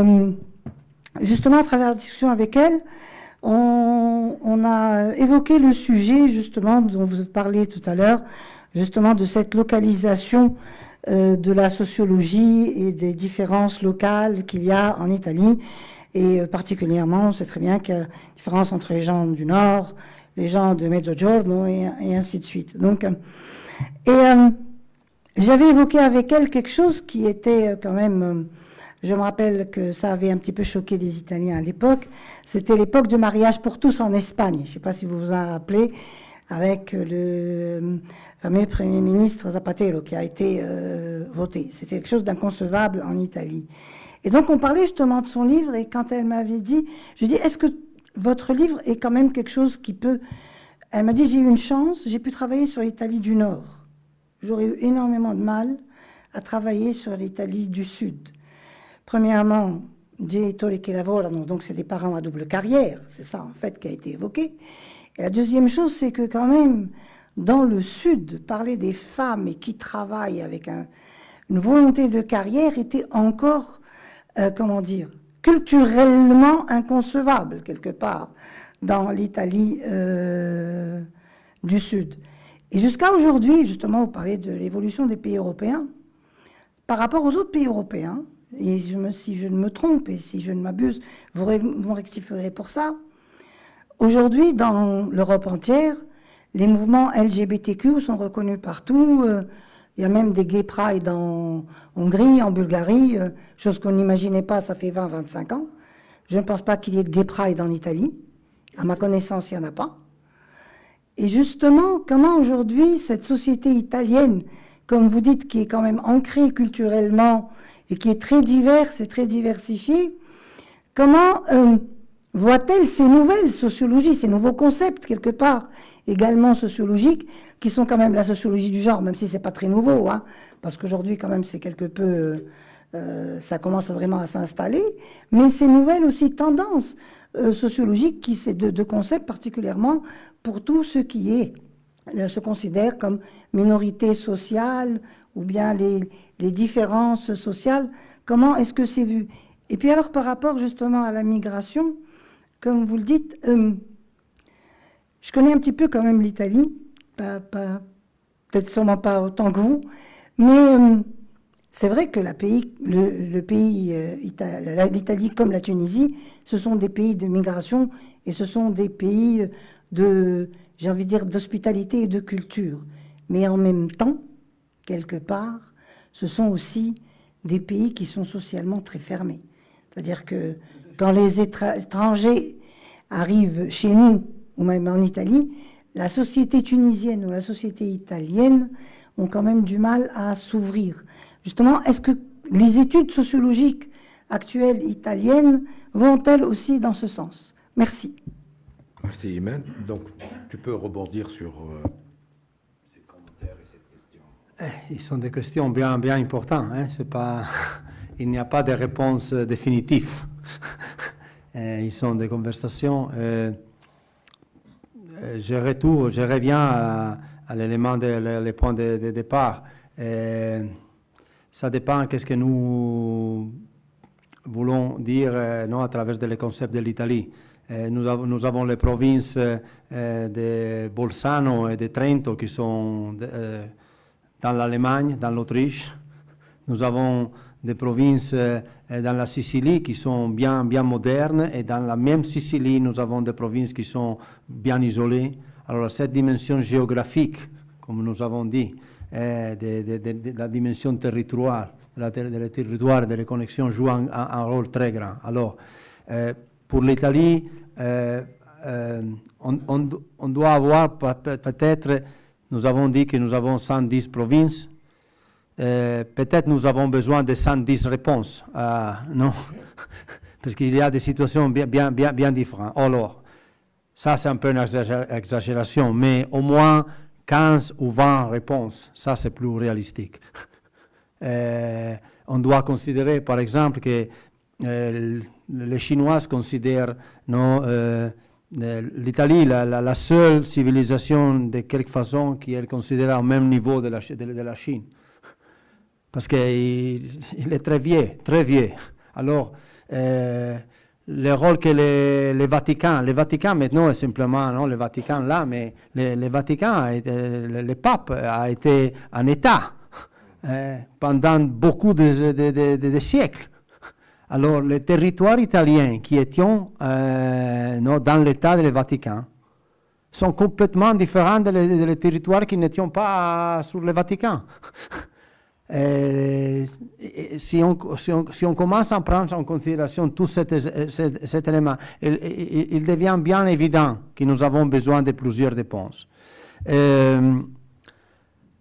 justement, à travers la discussion avec elle, on a évoqué le sujet, justement, dont vous parliez tout à l'heure, justement, de cette localisation de la sociologie et des différences locales qu'il y a en Italie. Et particulièrement, on sait très bien qu'il y a une différence entre les gens du Nord, les gens de Mezzogiorno et ainsi de suite. Donc, j'avais évoqué avec elle quelque chose qui était quand même... je me rappelle que ça avait un petit peu choqué les Italiens à l'époque. C'était l'époque du mariage pour tous en Espagne. Je ne sais pas si vous vous en rappelez, avec le fameux Premier ministre Zapatero qui a été voté. C'était quelque chose d'inconcevable en Italie. Et donc, on parlait justement de son livre, et quand elle m'avait dit, je lui ai dit, est-ce que votre livre est quand même quelque chose qui peut... Elle m'a dit, j'ai eu une chance, j'ai pu travailler sur l'Italie du Nord. J'aurais eu énormément de mal à travailler sur l'Italie du Sud. Premièrement, genitori che lavorano, donc c'est des parents à double carrière, c'est ça en fait qui a été évoqué. Et la deuxième chose, c'est que quand même, dans le Sud, parler des femmes et qui travaillent avec une volonté de carrière était encore... comment dire, culturellement inconcevable, quelque part, dans l'Italie du Sud. Et jusqu'à aujourd'hui, justement, vous parlez de l'évolution des pays européens. Par rapport aux autres pays européens, et si je ne me trompe, et si je ne m'abuse, vous me rectifierez pour ça, aujourd'hui, dans l'Europe entière, les mouvements LGBTQ sont reconnus partout. Il y a même des gay pride en Hongrie, en Bulgarie, chose qu'on n'imaginait pas, ça fait 20-25 ans. Je ne pense pas qu'il y ait de gay pride en Italie. À ma connaissance, il n'y en a pas. Et justement, comment aujourd'hui, cette société italienne, comme vous dites, qui est quand même ancrée culturellement et qui est très diverse et très diversifiée, comment voit-elle ces nouvelles sociologies, ces nouveaux concepts, quelque part, également sociologiques, qui sont quand même la sociologie du genre, même si ce n'est pas très nouveau, hein, parce qu'aujourd'hui, quand même, c'est quelque peu... ça commence vraiment à s'installer, mais ces nouvelles aussi tendances sociologiques, qui c'est de concepts particulièrement pour tout ce qui se considère comme minorité sociale, ou bien les différences sociales, comment est-ce que c'est vu? Et puis alors, par rapport justement à la migration, comme vous le dites, je connais un petit peu quand même l'Italie, peut-être sûrement pas autant que vous, mais c'est vrai que l'Italie comme la Tunisie, ce sont des pays de migration et ce sont des pays j'ai envie de dire, d'hospitalité et de culture. Mais en même temps, quelque part, ce sont aussi des pays qui sont socialement très fermés. C'est-à-dire que quand les étrangers arrivent chez nous, ou même en Italie, la société tunisienne ou la société italienne ont quand même du mal à s'ouvrir. Justement, est-ce que les études sociologiques actuelles italiennes vont-elles aussi dans ce sens? Merci. Merci, Imen. Donc, tu peux rebondir sur ces commentaires et cette question. Ils sont des questions bien, bien importantes. Hein? C'est pas... Il n'y a pas de réponse définitive. Ils sont des conversations... je reviens à l'élément, les points de départ. Ça dépend qu'est-ce que nous voulons dire non, à travers les concepts de l'Italie. Nous avons les provinces de Bolzano et de Trento qui sont dans l'Allemagne, dans l'Autriche. Nous avons des provinces dans la Sicile qui sont bien modernes, et dans la même Sicile, nous avons des provinces qui sont bien isolées. Alors cette dimension géographique, comme nous avons dit, de la dimension territoriale, des territoires, des connexions joue un rôle très grand. Alors, pour l'Italie, on doit avoir peut-être, nous avons dit que nous avons 110 provinces, peut-être nous avons besoin de 110 réponses, non? Parce qu'il y a des situations bien différentes. Alors, ça c'est un peu une exagération, mais au moins 15 ou 20 réponses, ça c'est plus réalistique. On doit considérer par exemple que les Chinois considèrent l'Italie, la seule civilisation de quelque façon qui est considérée au même niveau de la Chine. Parce qu'il est très vieux. Alors, le rôle que le Vatican maintenant est simplement, non, le Vatican là, mais le Vatican, le pape a été en état pendant beaucoup de siècles. Alors, les territoires italiens qui étaient dans l'état du Vatican sont complètement différents des territoires qui n'étaient pas sur le Vatican. Si on commence à prendre en considération tout cet élément, il devient bien évident que nous avons besoin de plusieurs réponses.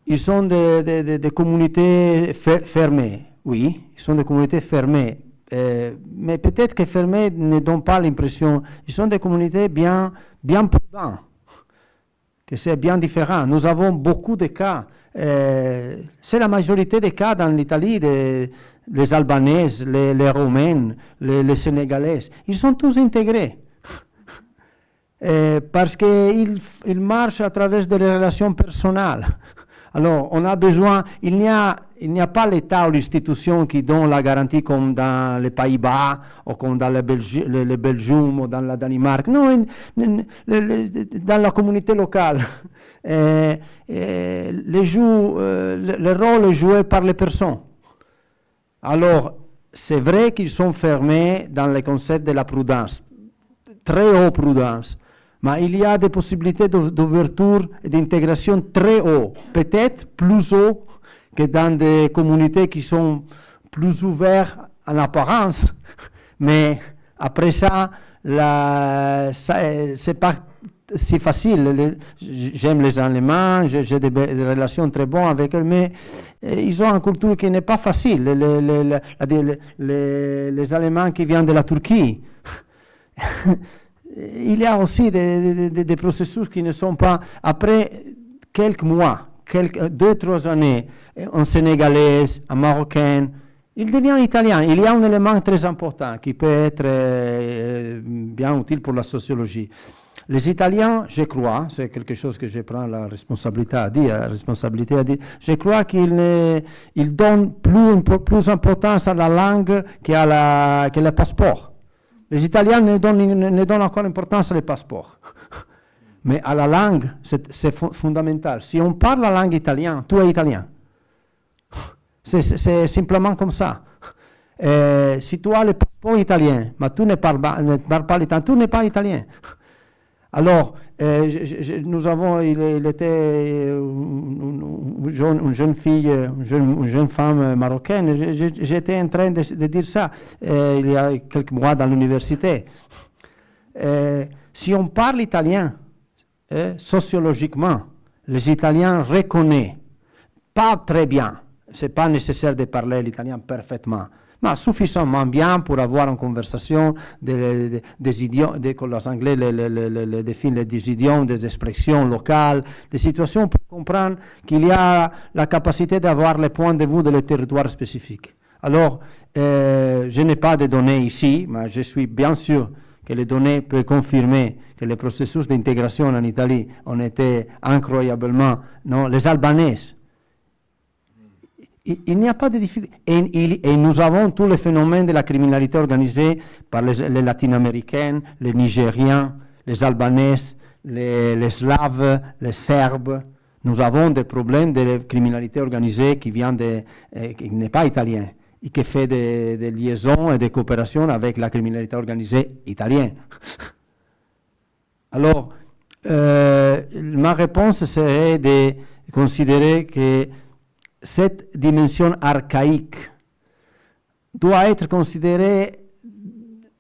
Ils sont des communautés fermées, oui, ils sont des communautés fermées, mais peut-être que fermées ne donnent pas l'impression, ils sont des communautés bien prudentes, que c'est bien différent. Nous avons beaucoup de cas. C'est la majorité des cas dans l'Italie, les Albanaises, les Roumaines, les Sénégalaises, ils sont tous intégrés. Parce qu'ils marchent à travers des relations personnelles. Alors, on a besoin, il n'y a pas l'État ou l'institution qui donne la garantie comme dans les Pays-Bas, ou comme dans le Belgium, ou dans la Danemark. Non, dans la communauté locale. Le rôle est joué par les personnes. Alors, c'est vrai qu'ils sont fermés dans le concept de la prudence, très haute prudence. Mais il y a des possibilités d'ouverture et d'intégration très haut, peut-être plus haut que dans des communautés qui sont plus ouvertes en apparence. Mais après ça, c'est pas si facile. J'aime les Allemands, j'ai des relations très bonnes avec eux, mais ils ont une culture qui n'est pas facile. Les Allemands qui viennent de la Turquie. Il y a aussi des processus qui ne sont pas, après quelques mois, 2-3 années, en sénégalais, en marocain, il devient italien. Il y a un élément très important qui peut être bien utile pour la sociologie. Les Italiens, je crois, c'est quelque chose que je prends la responsabilité à dire, je crois qu'ils donnent plus d'importance à la langue que le passeport. Les Italiens ne donnent encore importance au passeport. Mais à la langue, c'est fondamental. Si on parle la langue italienne, tu es italien. C'est simplement comme ça. Si tu as le passeport italien, mais tu ne parles pas l'italien, tu n'es pas italien. Alors, nous avons, il était une jeune fille, une jeune femme marocaine, j'étais en train de dire ça il y a quelques mois dans l'université. Si on parle italien, sociologiquement, les Italiens reconnaissent, pas très bien, ce n'est pas nécessaire de parler l'italien parfaitement, mais suffisamment bien pour avoir une conversation des idiomes, comme les Anglais définissent des idiomes, des expressions locales, des situations pour comprendre qu'il y a la capacité d'avoir le point de vue de le territoire spécifique. Alors, je n'ai pas de données ici, mais je suis bien sûr que les données peuvent confirmer que les processus d'intégration en Italie ont été incroyablement, non, les Albanais. Il n'y a pas de difficulté. Et nous avons tous les phénomènes de la criminalité organisée par les Latino-Américains, les Nigériens, les Albanais, les Slaves, les Serbes. Nous avons des problèmes de criminalité organisée qui n'est pas italien et qui fait des liaisons et des coopérations avec la criminalité organisée italienne. Alors, ma réponse serait de considérer que cette dimension archaïque doit être considérée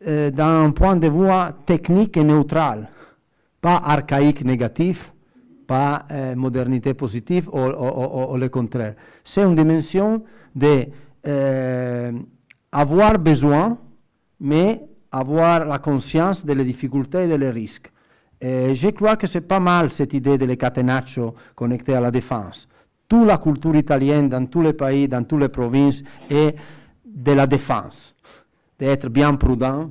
d'un point de vue technique et neutral, pas archaïque négatif, pas modernité positive ou le contraire. C'est une dimension d'avoir besoin, mais avoir la conscience des difficultés et des risques. Je crois que c'est pas mal cette idée de le catenaccio connecté à la défense. Toute la culture italienne dans tous les pays, dans toutes les provinces, est de la défense, d'être bien prudent,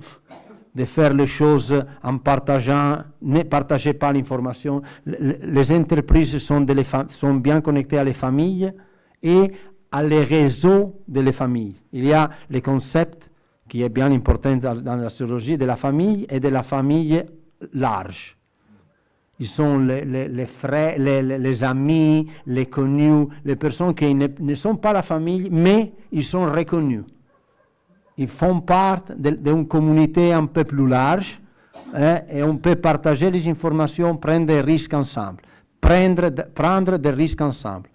de faire les choses en partageant, ne partagez pas l'information. Les entreprises sont bien connectées à les familles et à les réseaux de les familles. Il y a le concept qui est bien important dans la sociologie de la famille et de la famille large. Ils sont les frères, les amis, les connus, les personnes qui ne sont pas la famille, mais ils sont reconnus. Ils font partie d'une communauté un peu plus large et on peut partager les informations, prendre des risques ensemble. Prendre des risques ensemble.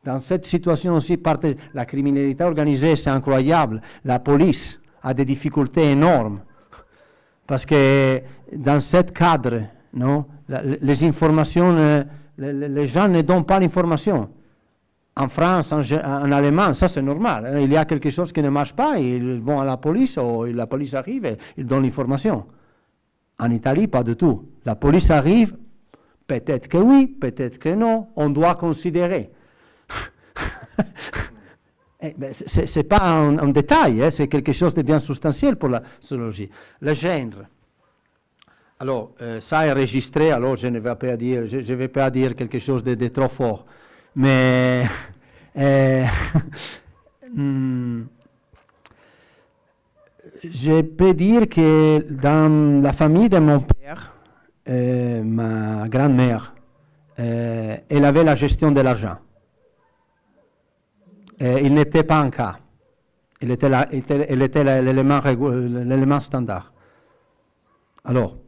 Dans cette situation aussi, la criminalité organisée, c'est incroyable. La police a des difficultés énormes. Parce que dans ce cadre, non, les informations, les gens ne donnent pas l'information. En France, en Allemagne, ça c'est normal. Il y a quelque chose qui ne marche pas, ils vont à la police, ou la police arrive et ils donnent l'information. En Italie, pas du tout. La police arrive, peut-être que oui, peut-être que non, on doit considérer. Ce n'est pas un détail, c'est quelque chose de bien substantiel pour la sociologie. Le genre. Alors, ça est enregistré, alors je ne vais pas dire quelque chose de trop fort. Mais je peux dire que dans la famille de mon père, ma grand-mère, elle avait la gestion de l'argent. Il n'était pas un cas. Elle était l'élément standard. Alors,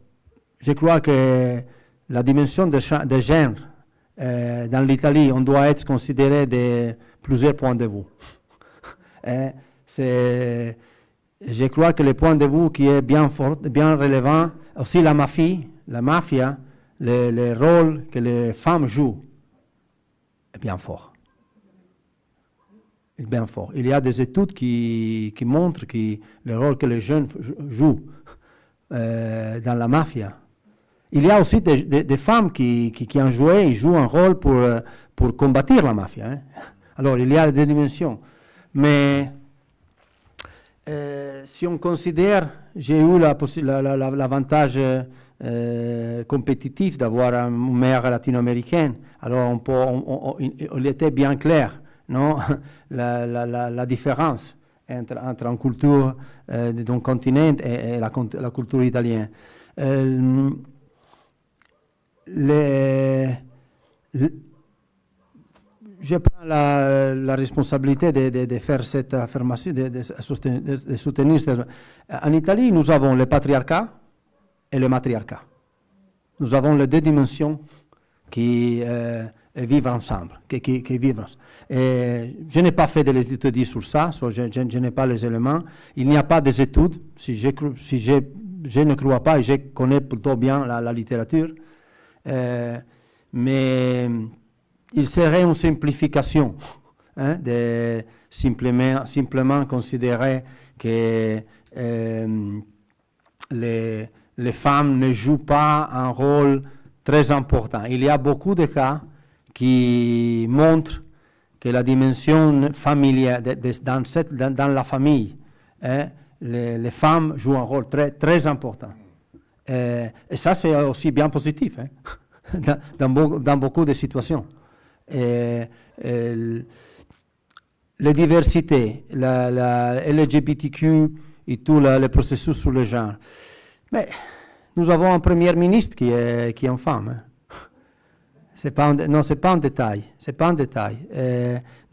je crois que la dimension de genre dans l'Italie, on doit être considéré de plusieurs points de vue. Je crois que le point de vue qui est bien fort, bien relevant, aussi la mafia, le rôle que les femmes jouent est bien fort. Bien fort. Il y a des études qui montrent que le rôle que les jeunes jouent dans la mafia. Il y a aussi des femmes qui ont joué, ils jouent un rôle pour combattre la mafia. Hein. Alors, il y a des dimensions. Mais si on considère, j'ai eu l'avantage compétitif d'avoir une mère latino-américaine, alors il était bien clair, non, la différence entre une culture d'un continent et la culture italienne. Je prends la responsabilité de faire cette affirmation, de soutenir. En Italie, nous avons le patriarcat et le matriarcat. Nous avons les deux dimensions qui vivent ensemble. Qui vivent. Et je n'ai pas fait de l'étude sur ça, je n'ai pas les éléments. Il n'y a pas d'études. Si je ne crois pas, et je connais plutôt bien la littérature. Mais il serait une simplification de simplement considérer que les femmes ne jouent pas un rôle très important. Il y a beaucoup de cas qui montrent que la dimension familiale, dans la famille, les femmes jouent un rôle très, très important. Et ça, c'est aussi bien positif dans beaucoup de situations. La diversité, la LGBTQ et tout le processus sur le genre. Mais nous avons un premier ministre qui est une femme. Hein. Ce n'est pas un détail.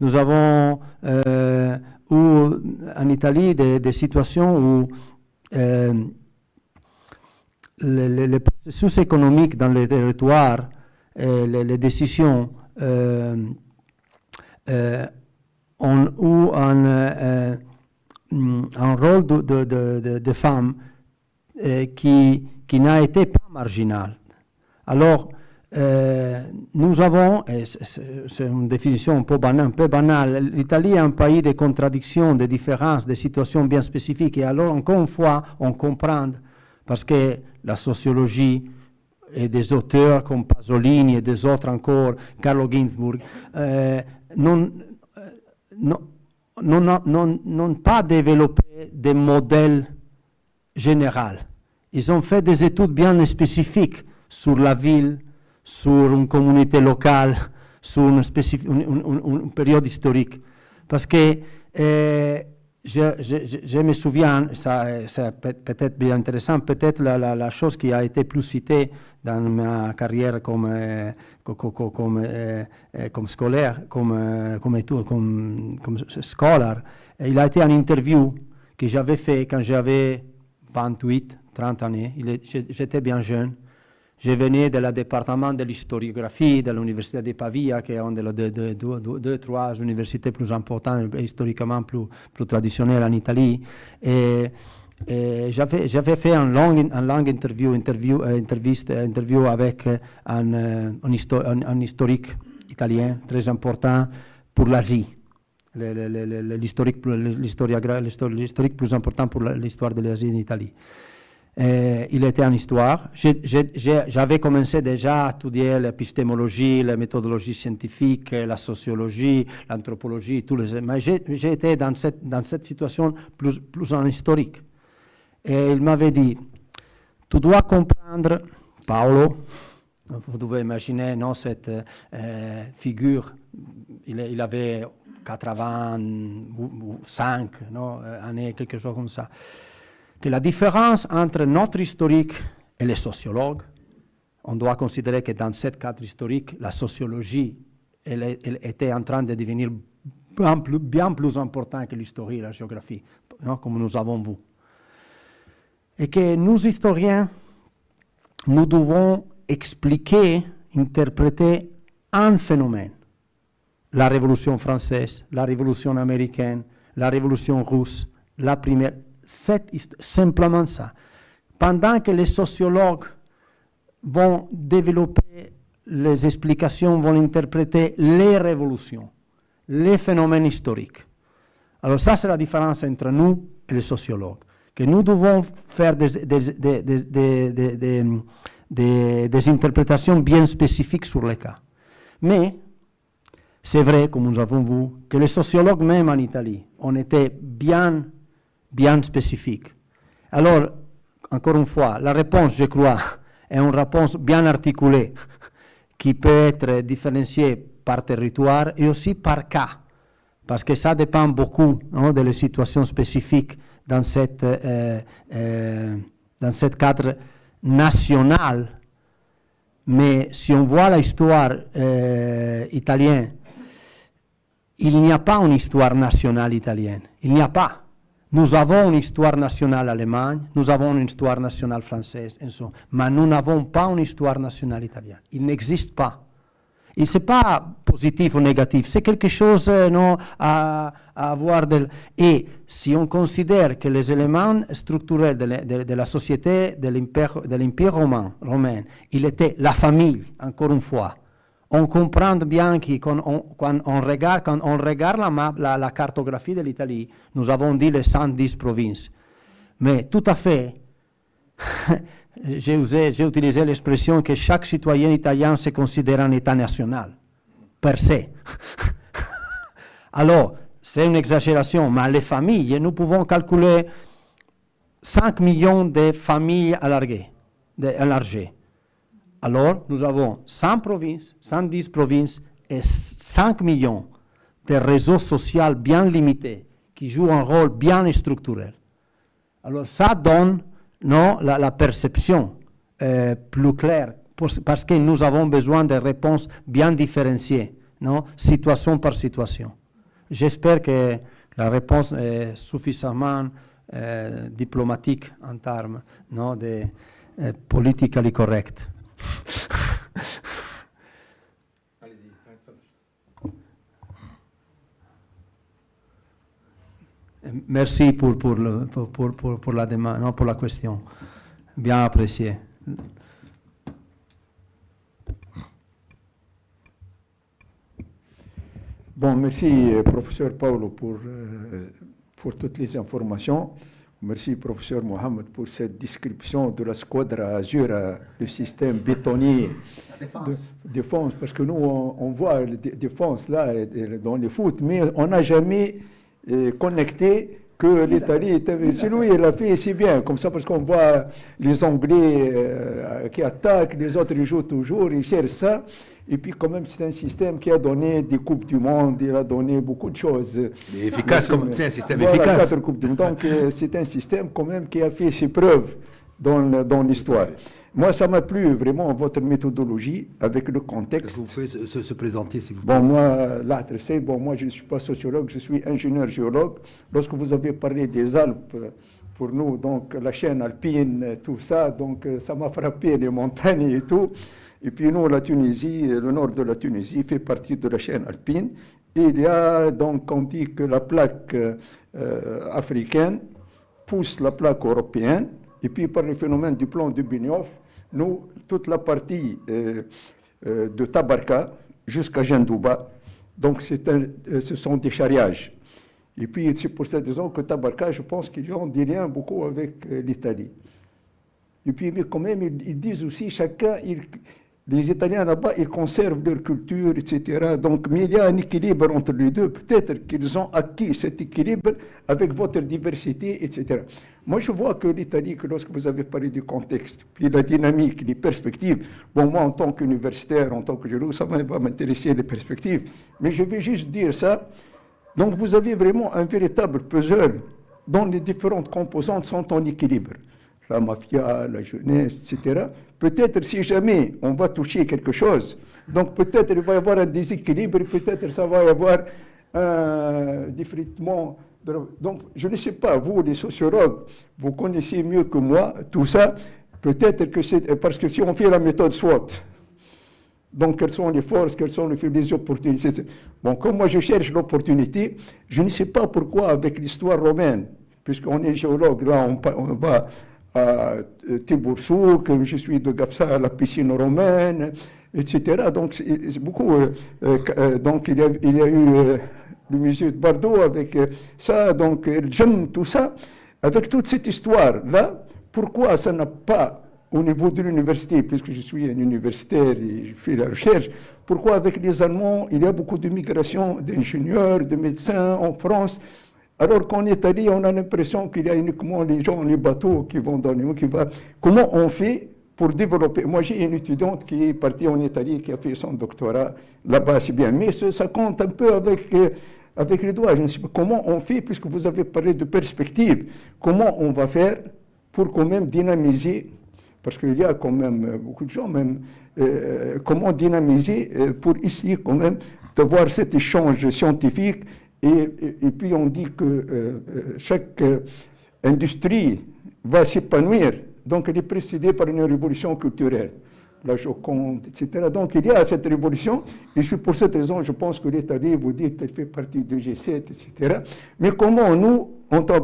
Nous avons en Italie des situations où le processus économique dans les territoires, les décisions ont eu un rôle de femmes qui n'a été pas marginal. Alors, nous avons, et c'est une définition un peu banale, l'Italie est un pays de contradictions, de différences, de situations bien spécifiques. Et alors, encore une fois, on comprend, parce que la sociologie et des auteurs comme Pasolini et des autres encore, Carlo Ginzburg, n'ont pas développé des modèles généraux Ils ont fait des études bien spécifiques sur la ville, sur une communauté locale, sur une période historique. Parce que je me souviens, c'est peut-être bien intéressant, peut-être la chose qui a été plus citée dans ma carrière comme scolaire, comme scholar, il a été une interview que j'avais fait quand j'avais 28, 30 années. J'étais bien jeune. Je venais du département de l'historiographie de l'Université de Pavia, qui est une des deux, trois universités plus importantes et historiquement plus traditionnelles en Italie. Et j'avais fait une longue interview avec un historique italien très important pour l'Asie. L'historique plus important pour l'histoire de l'Asie en Italie. Il était en histoire. J'avais commencé déjà à étudier l'épistémologie, la méthodologie scientifique, la sociologie, l'anthropologie, mais j'étais dans cette situation plus en historique. Et il m'avait dit, tu dois comprendre, Paolo, vous devez imaginer cette figure, il avait 85 années, quelque chose comme ça. Que la différence entre notre historique et les sociologues, on doit considérer que dans ce cadre historique, la sociologie elle était en train de devenir bien plus importante que l'histoire et la géographie, comme nous avons vu. Et que nous, historiens, nous devons expliquer, interpréter un phénomène. La Révolution française, la Révolution américaine, la Révolution russe, la première... C'est simplement ça. Pendant que les sociologues vont développer les explications, vont interpréter les révolutions, les phénomènes historiques. Alors ça, c'est la différence entre nous et les sociologues. Que nous devons faire des interprétations bien spécifiques sur les cas. Mais c'est vrai, comme nous avons vu, que les sociologues, même en Italie, ont été bien spécifique. Alors, encore une fois, la réponse, je crois, est une réponse bien articulée qui peut être différenciée par territoire et aussi par cas, parce que ça dépend beaucoup de les situations spécifiques dans ce cadre national. Mais si on voit l'histoire italienne, il n'y a pas une histoire nationale italienne. Il n'y a pas. Nous avons une histoire nationale allemande, nous avons une histoire nationale française, mais nous n'avons pas une histoire nationale italienne. Il n'existe pas. Et ce n'est pas positif ou négatif, c'est quelque chose à avoir. Et si on considère que les éléments structurels de la société de l'Empire romain, il était la famille, encore une fois, on comprend bien que quand on regarde la cartographie de l'Italie, nous avons dit les 110 provinces. Mais tout à fait, j'ai utilisé l'expression que chaque citoyen italien se considère un État national, per se. Alors, c'est une exagération, mais les familles, nous pouvons calculer 5 millions de familles élargées. Alors, nous avons 100 provinces, 110 provinces et 5 millions de réseaux sociaux bien limités qui jouent un rôle bien structurel. Alors, ça donne la perception plus claire parce que nous avons besoin de réponses bien différenciées, situation par situation. J'espère que la réponse est suffisamment diplomatique en termes de politically correct. Merci pour la demande, pour la question. Bien apprécié. Bon, merci professeur Paolo pour toutes les informations. Merci, professeur Mohamed, pour cette description de la squadra Azura, le système bétonnier de défense, parce que nous, on voit la défense là dans le foot, mais on n'a jamais connecté que l'Italie, c'est lui, il a fait si bien, comme ça, parce qu'on voit les Anglais qui attaquent, les autres ils jouent toujours, ils cherchent ça. Et puis quand même, c'est un système qui a donné des Coupes du Monde, il a donné beaucoup de choses. Et efficace, c'est un système voilà, efficace. 4 Coupes du Monde. Donc c'est un système quand même qui a fait ses preuves dans l'histoire. Moi, ça m'a plu vraiment votre méthodologie avec le contexte. Vous pouvez se présenter, s'il vous plaît. Bon, moi, je ne suis pas sociologue, je suis ingénieur géologue. Lorsque vous avez parlé des Alpes, pour nous, donc la chaîne alpine, tout ça, donc ça m'a frappé, les montagnes et tout. Et puis nous, la Tunisie, le nord de la Tunisie fait partie de la chaîne alpine. Et il y a donc, on dit que la plaque africaine pousse la plaque européenne. Et puis par le phénomène du plan de Benioff, nous, toute la partie de Tabarka jusqu'à Jendouba, donc ce sont des charriages. Et puis c'est pour cette raison que Tabarka, je pense qu'ils ont des liens beaucoup avec l'Italie. Et puis mais quand même, ils disent aussi, les Italiens là-bas, ils conservent leur culture, etc. Donc, mais il y a un équilibre entre les deux. Peut-être qu'ils ont acquis cet équilibre avec votre diversité, etc. Moi, je vois que l'Italie, que lorsque vous avez parlé du contexte, puis la dynamique, les perspectives, bon, moi, en tant qu'universitaire, en tant que géologue, ça va m'intéresser les perspectives. Mais je vais juste dire ça. Donc, vous avez vraiment un véritable puzzle dont les différentes composantes sont en équilibre. La mafia, la jeunesse, etc. Peut-être si jamais on va toucher quelque chose, donc peut-être il va y avoir un déséquilibre, peut-être ça va y avoir un défritement. Donc je ne sais pas, vous les sociologues, vous connaissez mieux que moi tout ça, peut-être que c'est parce que si on fait la méthode SWOT, donc quelles sont les forces, quelles sont les opportunités. Bon, comme moi je cherche l'opportunité, je ne sais pas pourquoi avec l'histoire romaine, puisqu'on est géologue, là on va à Tibursouk, je suis de Gafsa à la piscine romaine, etc. Donc, c'est beaucoup. Donc, il y a eu le musée de Bordeaux avec ça, donc, j'aime tout ça. Avec toute cette histoire-là, pourquoi ça n'a pas, au niveau de l'université, puisque je suis un universitaire et je fais la recherche, pourquoi avec les Allemands, il y a beaucoup de migration d'ingénieurs, de médecins en France? Alors qu'en Italie, on a l'impression qu'il y a uniquement les gens, les bateaux qui vont dans les mots, Comment on fait pour développer? Moi, j'ai une étudiante qui est partie en Italie, qui a fait son doctorat là-bas, c'est bien. Mais ça compte un peu avec les doigts. Je ne sais pas comment on fait, puisque vous avez parlé de perspective. Comment on va faire pour quand même dynamiser, parce qu'il y a quand même beaucoup de gens, même, comment dynamiser pour essayer quand même d'avoir cet échange scientifique. Et puis on dit que chaque industrie va s'épanouir, donc elle est précédée par une révolution culturelle, la Joconde, etc. Donc il y a cette révolution, et c'est pour cette raison, je pense que l'Italie, vous dites, elle fait partie du G7, etc. Mais comment nous,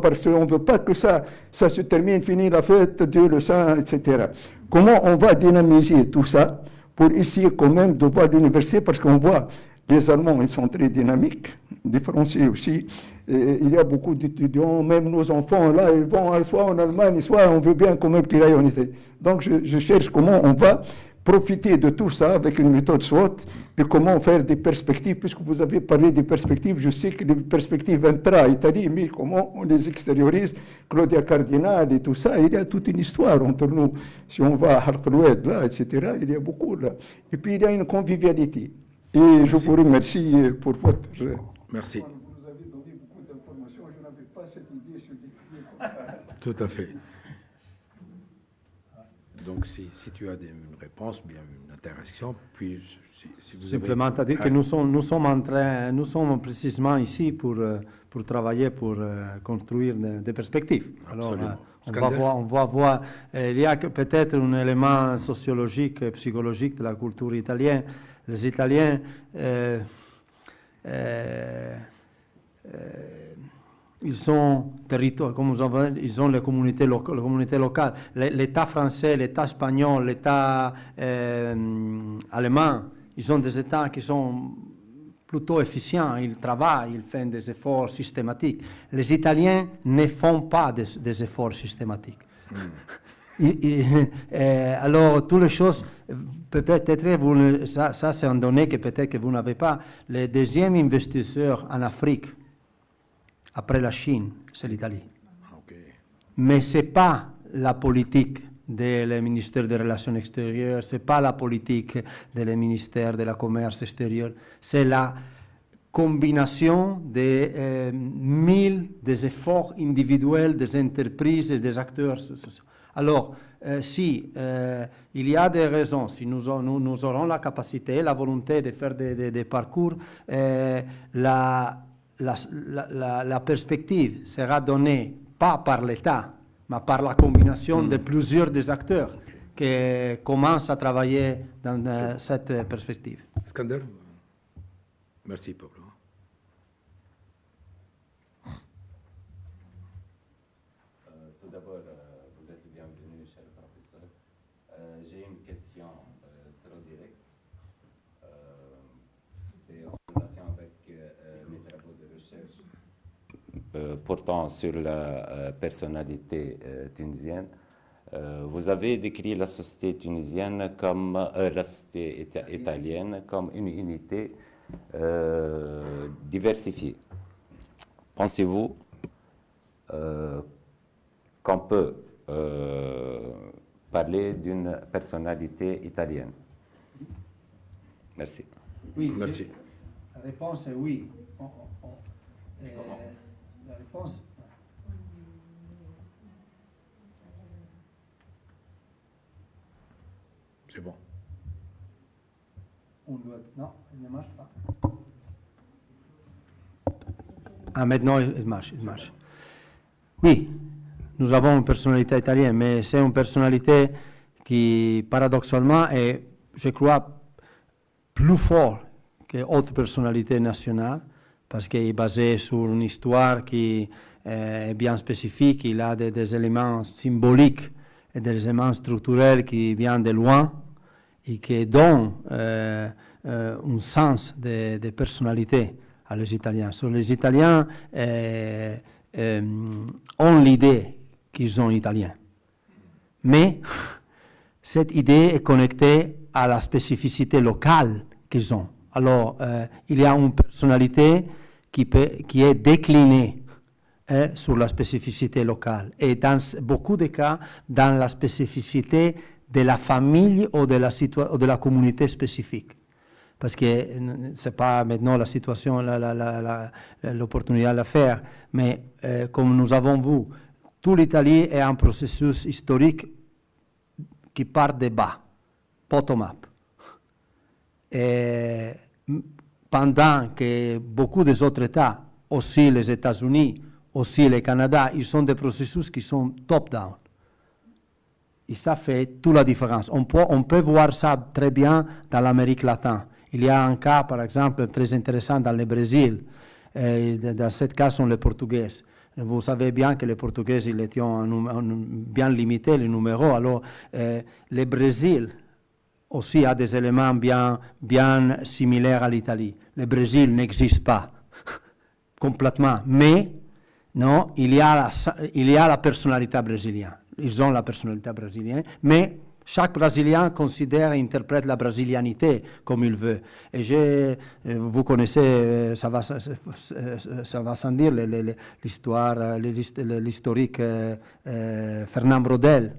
parce qu'on ne veut pas que ça se termine, finit la fête, Dieu le Saint, etc. Comment on va dynamiser tout ça pour essayer quand même de voir l'université, parce qu'on voit les Allemands, ils sont très dynamiques, les Français aussi. Et il y a beaucoup d'étudiants, même nos enfants, là, ils vont soit en Allemagne, soit on veut bien quand même qu'ils aillent en Italie. Donc je cherche comment on va profiter de tout ça avec une méthode SWOT et comment faire des perspectives, puisque vous avez parlé des perspectives, je sais que les perspectives intra-Italie, mais comment on les extériorise, Claudia Cardinal et tout ça, il y a toute une histoire entre nous. Si on va à Hartloued, là, etc., il y a beaucoup là. Et puis il y a une convivialité. Et je vous remercie pour votre... Merci. Vous nous avez donné beaucoup d'informations, je n'avais pas cette idée sur l'Italie comme ça. Tout à fait. Donc, si tu as une réponse, bien une interaction, puis si vous Simplement, avez... à dire que nous sommes précisément ici pour travailler, pour construire des perspectives. Alors, on va voir, il y a peut-être un élément sociologique, psychologique de la culture italienne. Les Italiens, ils sont territoire, comme vous avez, ils ont les communautés locales. L'État français, l'État espagnol, l'État allemand, ils ont des États qui sont plutôt efficients, ils travaillent, ils font des efforts systématiques. Les Italiens ne font pas des efforts systématiques. Alors, toutes les choses, peut-être, ça c'est un donné que peut-être que vous n'avez pas. Le deuxième investisseur en Afrique, Après la Chine, c'est l'Italie. Ok. Mais ce n'est pas la politique du ministère des Relations extérieures, ce n'est pas la politique du ministère de la Commerce extérieur, c'est la combinaison des des efforts individuels des entreprises et des acteurs sociaux. Alors, si il y a des raisons, si nous aurons la capacité, la volonté de faire des parcours, la perspective sera donnée pas par l'État, mais par la combinaison de plusieurs des acteurs qui commencent à travailler dans cette perspective. Skander? Merci, Pablo. Tout d'abord, vous êtes bienvenue, cher professeur. J'ai une question trop directe. C'est en relation avec mes travaux de recherche portant sur la personnalité tunisienne. Vous avez décrit la société tunisienne comme la société italienne comme une unité diversifiée. Pensez-vous qu'on peut parler d'une personnalité italienne? Merci. Oui, Merci. la réponse est oui. La réponse. C'est bon. Non, il ne marche pas. Ah, maintenant, il marche, il marche. Oui, nous avons une personnalité italienne, mais c'est une personnalité qui, paradoxalement, est, je crois, plus forte que d'autres personnalités nationales, parce qu'elle est basée sur une histoire qui est bien spécifique, il a des éléments symboliques et des éléments structurels qui viennent de loin et qui donnent un sens de personnalité à les Italiens. So, les Italiens ont l'idée qu'ils sont Italiens. Mais cette idée est connectée à la spécificité locale qu'ils ont. Alors, il y a une personnalité qui est déclinée sur la spécificité locale. Et dans beaucoup de cas, dans la spécificité de la famille ou de la communauté spécifique. Parce que ce n'est pas maintenant la situation, l'opportunité de la faire, mais comme nous avons vu, toute l'Italie est un processus historique qui part de bas, bottom-up. Et pendant que beaucoup des autres États, aussi les États-Unis, aussi le Canada, ils sont des processus qui sont top-down. Et ça fait toute la différence. On peut voir ça très bien dans l'Amérique latine. Il y a un cas, par exemple, très intéressant dans le Brésil. Dans ce cas, sont les Portugais. Vous savez bien que les Portugais, ils étaient bien limités, les numéros. Alors, le Brésil aussi a des éléments bien similaires à l'Italie. Le Brésil n'existe pas complètement, mais non, il y a la personnalité brésilienne. Ils ont la personnalité brésilienne, mais chaque Brésilien considère et interprète la brésilianité comme il veut. Et vous connaissez, ça va sans dire, l'historique Fernand Braudel.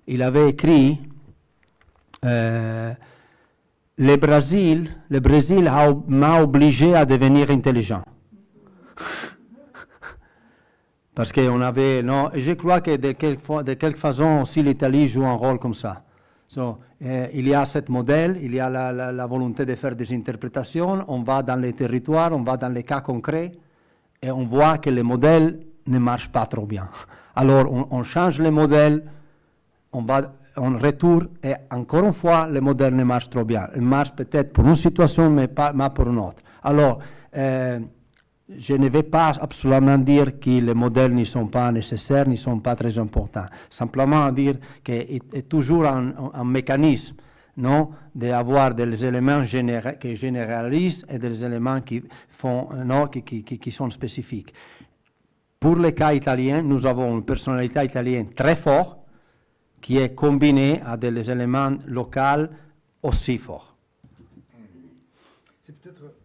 Il avait écrit le Brésil m'a obligé à devenir intelligent. Parce qu'on avait, non, et je crois que de quelque façon aussi l'Italie joue un rôle comme ça. Il y a ce modèle, il y a la volonté de faire des interprétations, on va dans les territoires, on va dans les cas concrets, et on voit que le modèle ne marche pas trop bien. Alors on change le modèle, on retourne, et encore une fois, le modèle ne marche trop bien. Il marche peut-être pour une situation, mais pas pour une autre. Alors, je ne vais pas absolument dire que les modèles ne sont pas nécessaires, ne sont pas très importants. Simplement dire qu'il est toujours un mécanisme, non, d'avoir des éléments qui généralisent et des éléments qui sont spécifiques. Pour le cas italien, nous avons une personnalité italienne très forte qui est combinée à des éléments locaux aussi forts. C'est peut-être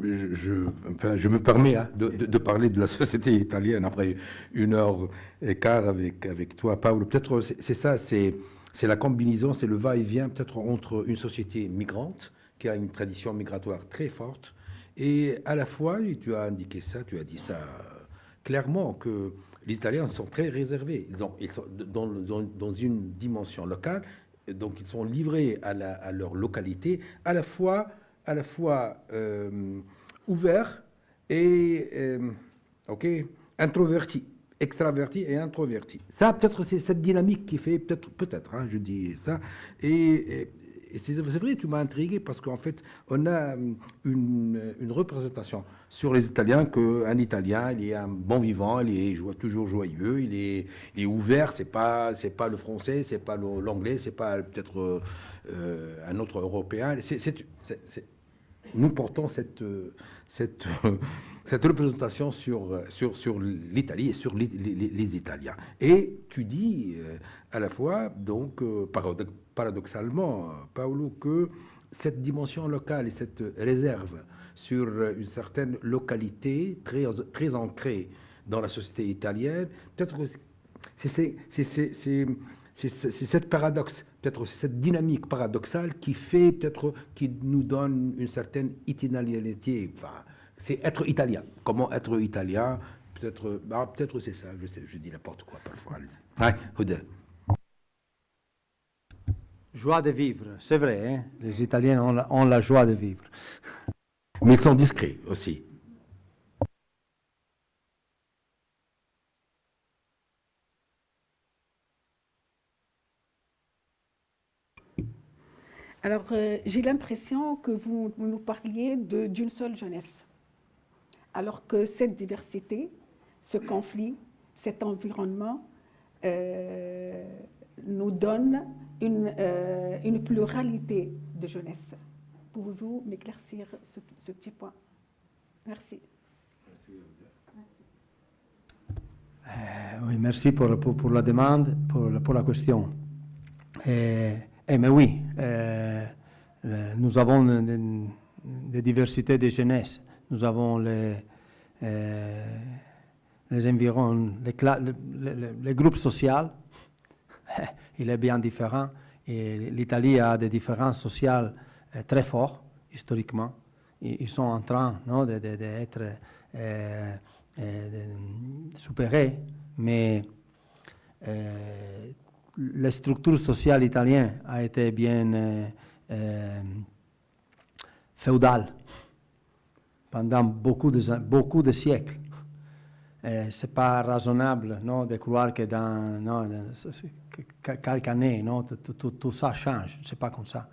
je me permets de parler de la société italienne après 1h15 avec toi, Paolo. Peut-être c'est ça, c'est la combinaison, c'est le va-et-vient peut-être entre une société migrante qui a une tradition migratoire très forte et à la fois, et tu as indiqué ça, tu as dit ça clairement, que les Italiens sont très réservés. Ils sont dans une dimension locale, donc ils sont livrés à leur localité, à la fois ouverts et introvertis, extravertis et introvertis. Ça, peut-être, c'est cette dynamique qui fait, peut-être, hein, je dis ça, et c'est vrai, tu m'as intrigué parce qu'en fait, on a une représentation sur les Italiens qu'un Italien, il est un bon vivant, il est toujours joyeux, il est ouvert, c'est pas le français, c'est pas l'anglais, c'est pas peut-être un autre européen. Nous portons cette représentation sur l'Italie et sur les Italiens. Et tu dis à la fois, donc, paradoxalement, Paolo, que cette dimension locale et cette réserve sur une certaine localité très ancrée dans la société italienne, peut-être que c'est cette paradoxe, peut-être cette dynamique paradoxale qui fait, peut-être, qui nous donne une certaine italianité. Enfin, c'est être italien. Comment être italien? Peut-être c'est ça. Je dis n'importe quoi parfois. Ouais, Houda. Joie de vivre, c'est vrai, hein? Les Italiens ont la joie de vivre. Mais ils sont discrets aussi. Alors, j'ai l'impression que vous nous parliez d'une seule jeunesse, alors que cette diversité, ce conflit, cet environnement nous donne une pluralité de jeunesse. Pouvez-vous m'éclaircir ce petit point? Merci. Oui, merci pour la demande, pour la question. Mais oui, nous avons des diversités de jeunesse. Nous avons les environs, les groupes sociaux. Il est bien différent. Et l'Italie a des différences sociales très fortes, historiquement. Ils sont en train d'être supérés, mais la structure sociale italienne a été bien féodale pendant beaucoup de siècles. Ce n'est pas raisonnable de croire que dans quelques années, tout ça change. Ce n'est pas comme ça.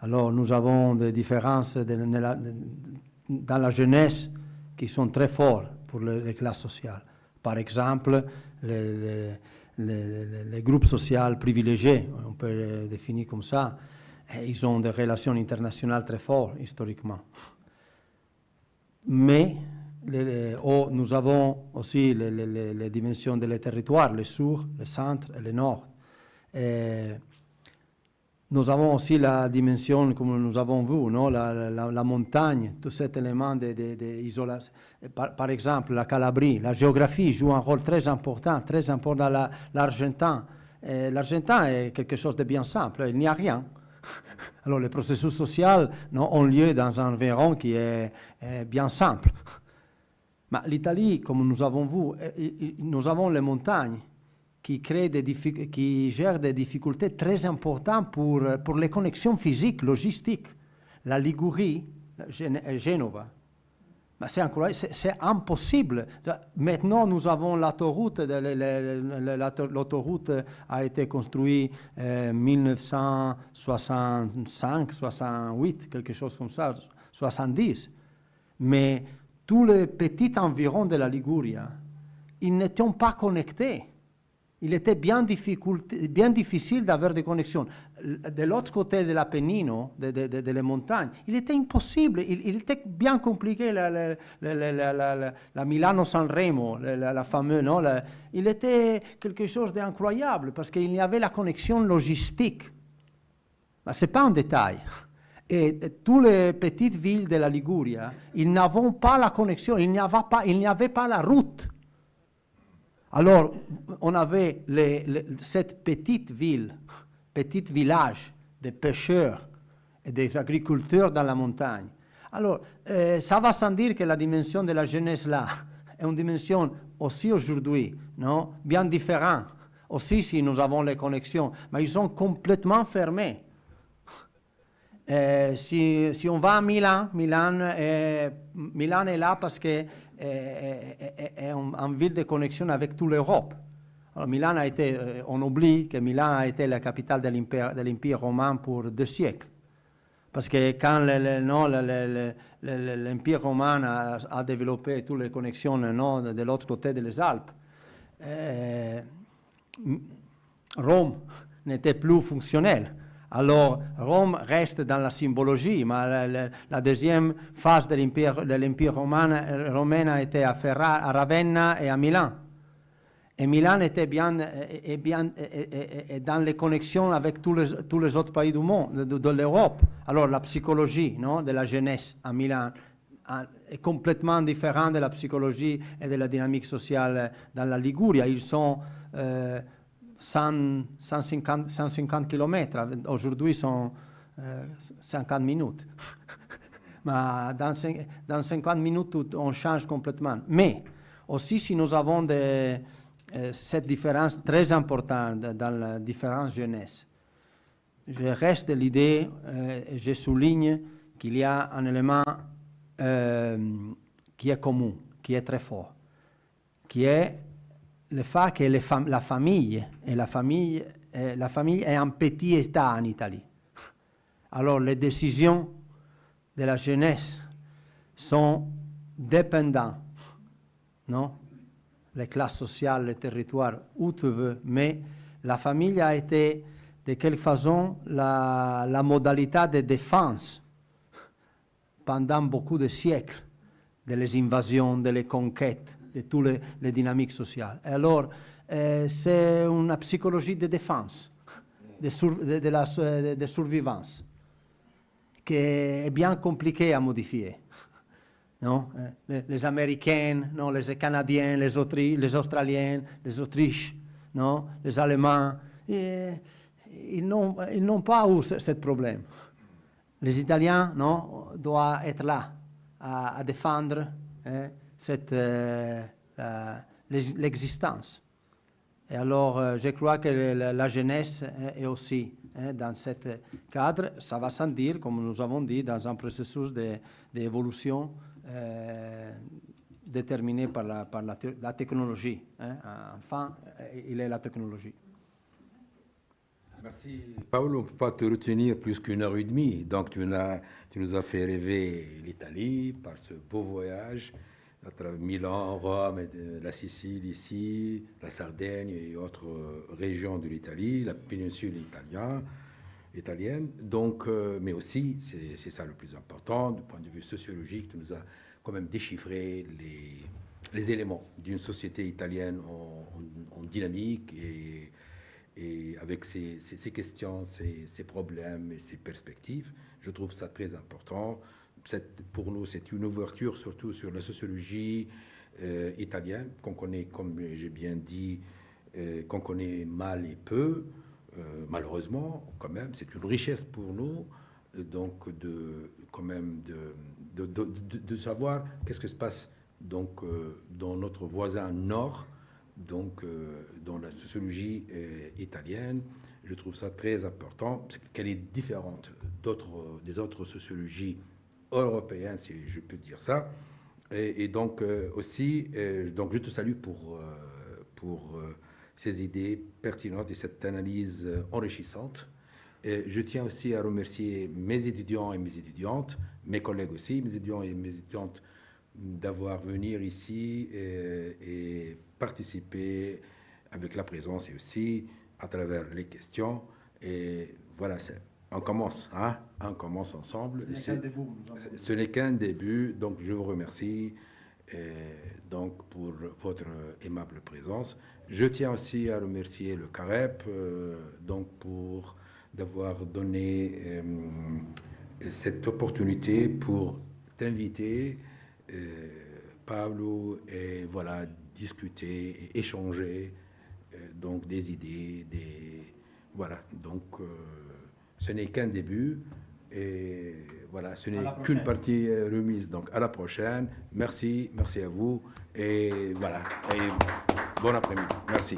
Alors nous avons des différences dans la jeunesse qui sont très fortes pour les classes sociales. Par exemple, les groupes sociaux privilégiés, on peut les définir comme ça, ils ont des relations internationales très fortes historiquement. Mais nous avons aussi les dimensions des territoires, le sud, le centre et le nord. Nous avons aussi la dimension, comme nous avons vu, la montagne, tout cet élément d'isolation. Par exemple, la Calabrie, la géographie joue un rôle très important dans l'Argentin. L'Argentin est quelque chose de bien simple, il n'y a rien. Alors les processus sociaux ont lieu dans un environnement qui est bien simple. Mais l'Italie, comme nous avons vu, nous avons les montagnes qui gèrent des difficultés très importantes pour les connexions physiques, logistiques. La Ligurie, Genova, c'est incroyable, c'est impossible. Maintenant, nous avons l'autoroute. L'autoroute a été construite en 1965, 68, quelque chose comme ça, 70. Mais tous les petits environs de la Ligurie, ils n'étaient pas connectés. Il était bien difficile d'avoir des connexions. De l'autre côté de l'Apennino, des montagnes, il était impossible. Il était bien compliqué, la Milano-Sanremo, la fameuse. Il était quelque chose d'incroyable parce qu'il y avait la connexion logistique. Ce n'est pas un détail. Et toutes les petites villes de la Ligurie, ils n'avaient pas la connexion, il n'y avait pas la route. Alors, on avait cette petite ville, petit village de pêcheurs et des agriculteurs dans la montagne. Alors, ça va sans dire que la dimension de la jeunesse là est une dimension aussi aujourd'hui, non, bien différente. Aussi, si nous avons les connexions, mais ils sont complètement fermés. Si on va à Milan, Milan est là parce que est une ville de connexion avec toute l'Europe. Alors, Milan a été, on oublie que Milan a été la capitale de l'Empire romain pour 2 siècles. Parce que quand l'Empire romain a développé toutes les connexions de l'autre côté des Alpes, Rome n'était plus fonctionnelle. Alors, Rome reste dans la symbologie, mais la deuxième phase de l'Empire romain a été à Ravenna et à Milan. Et Milan était bien dans les connexions avec tous les autres pays du monde, de l'Europe. Alors, la psychologie, non, de la jeunesse à Milan est complètement différente de la psychologie et de la dynamique sociale dans la Ligurie. Ils sont 150 km. Aujourd'hui, ils sont 50 minutes. Mais dans 50 minutes, on change complètement. Mais aussi, si nous avons cette différence très importante dans la différence jeunesse, je reste de l'idée, je souligne qu'il y a un élément qui est commun, qui est très fort, qui est le fait que la famille est un petit État en Italie. Alors les décisions de la jeunesse sont dépendantes, non? Les classes sociales, les territoires, où tu veux, mais la famille a été de quelque façon la modalité de défense pendant beaucoup de siècles, des invasions, des conquêtes, de toutes les dynamiques sociales. Et alors, c'est une psychologie de défense, de survivance, qui est bien compliquée à modifier. Non? Les Américains, non, les Canadiens, les Australiens, les Autriches, non? Les Allemands, ils n'ont pas eu ce problème. Les Italiens, non, doivent être là à défendre l'existence. Et alors, je crois que la jeunesse est aussi dans ce cadre, ça va sans dire, comme nous avons dit, dans un processus d'évolution déterminé par la technologie. Enfin, il est la technologie. Merci. Paolo, on ne peut pas te retenir plus qu'1 heure et demie. Donc, tu nous as fait rêver l'Italie par ce beau voyage à travers Milan, Rome, la Sicile ici, la Sardaigne et autres régions de l'Italie, la péninsule italienne. Donc, mais aussi, c'est ça le plus important, du point de vue sociologique, tu nous as quand même déchiffré les éléments d'une société italienne en dynamique et avec ses questions, ses problèmes et ses perspectives. Je trouve ça très important. Pour nous, c'est une ouverture surtout sur la sociologie italienne, qu'on connaît, comme j'ai bien dit, qu'on connaît mal et peu. Malheureusement, quand même, c'est une richesse pour nous, donc de savoir qu'est-ce que se passe donc dans notre voisin nord, donc dans la sociologie italienne. Je trouve ça très important, qu'elle est différente des autres sociologies européennes, si je peux dire ça. Et donc aussi, donc je te salue pour ces idées pertinentes et cette analyse enrichissante. Et je tiens aussi à remercier mes étudiants et mes étudiantes, mes collègues aussi, mes étudiants et mes étudiantes, d'avoir venu ici et participer avec la présence et aussi à travers les questions. Et voilà, on commence, hein? On commence ensemble. Ce n'est qu'un début, donc je vous remercie donc pour votre aimable présence. Je tiens aussi à remercier le CAREP donc d'avoir donné cette opportunité pour t'inviter, Pablo, et voilà, discuter, et échanger donc des idées, voilà. Donc, ce n'est qu'un début. Et voilà, ce n'est qu'une partie remise. Donc, à la prochaine. Merci à vous. Et voilà. Et bon après-midi. Merci.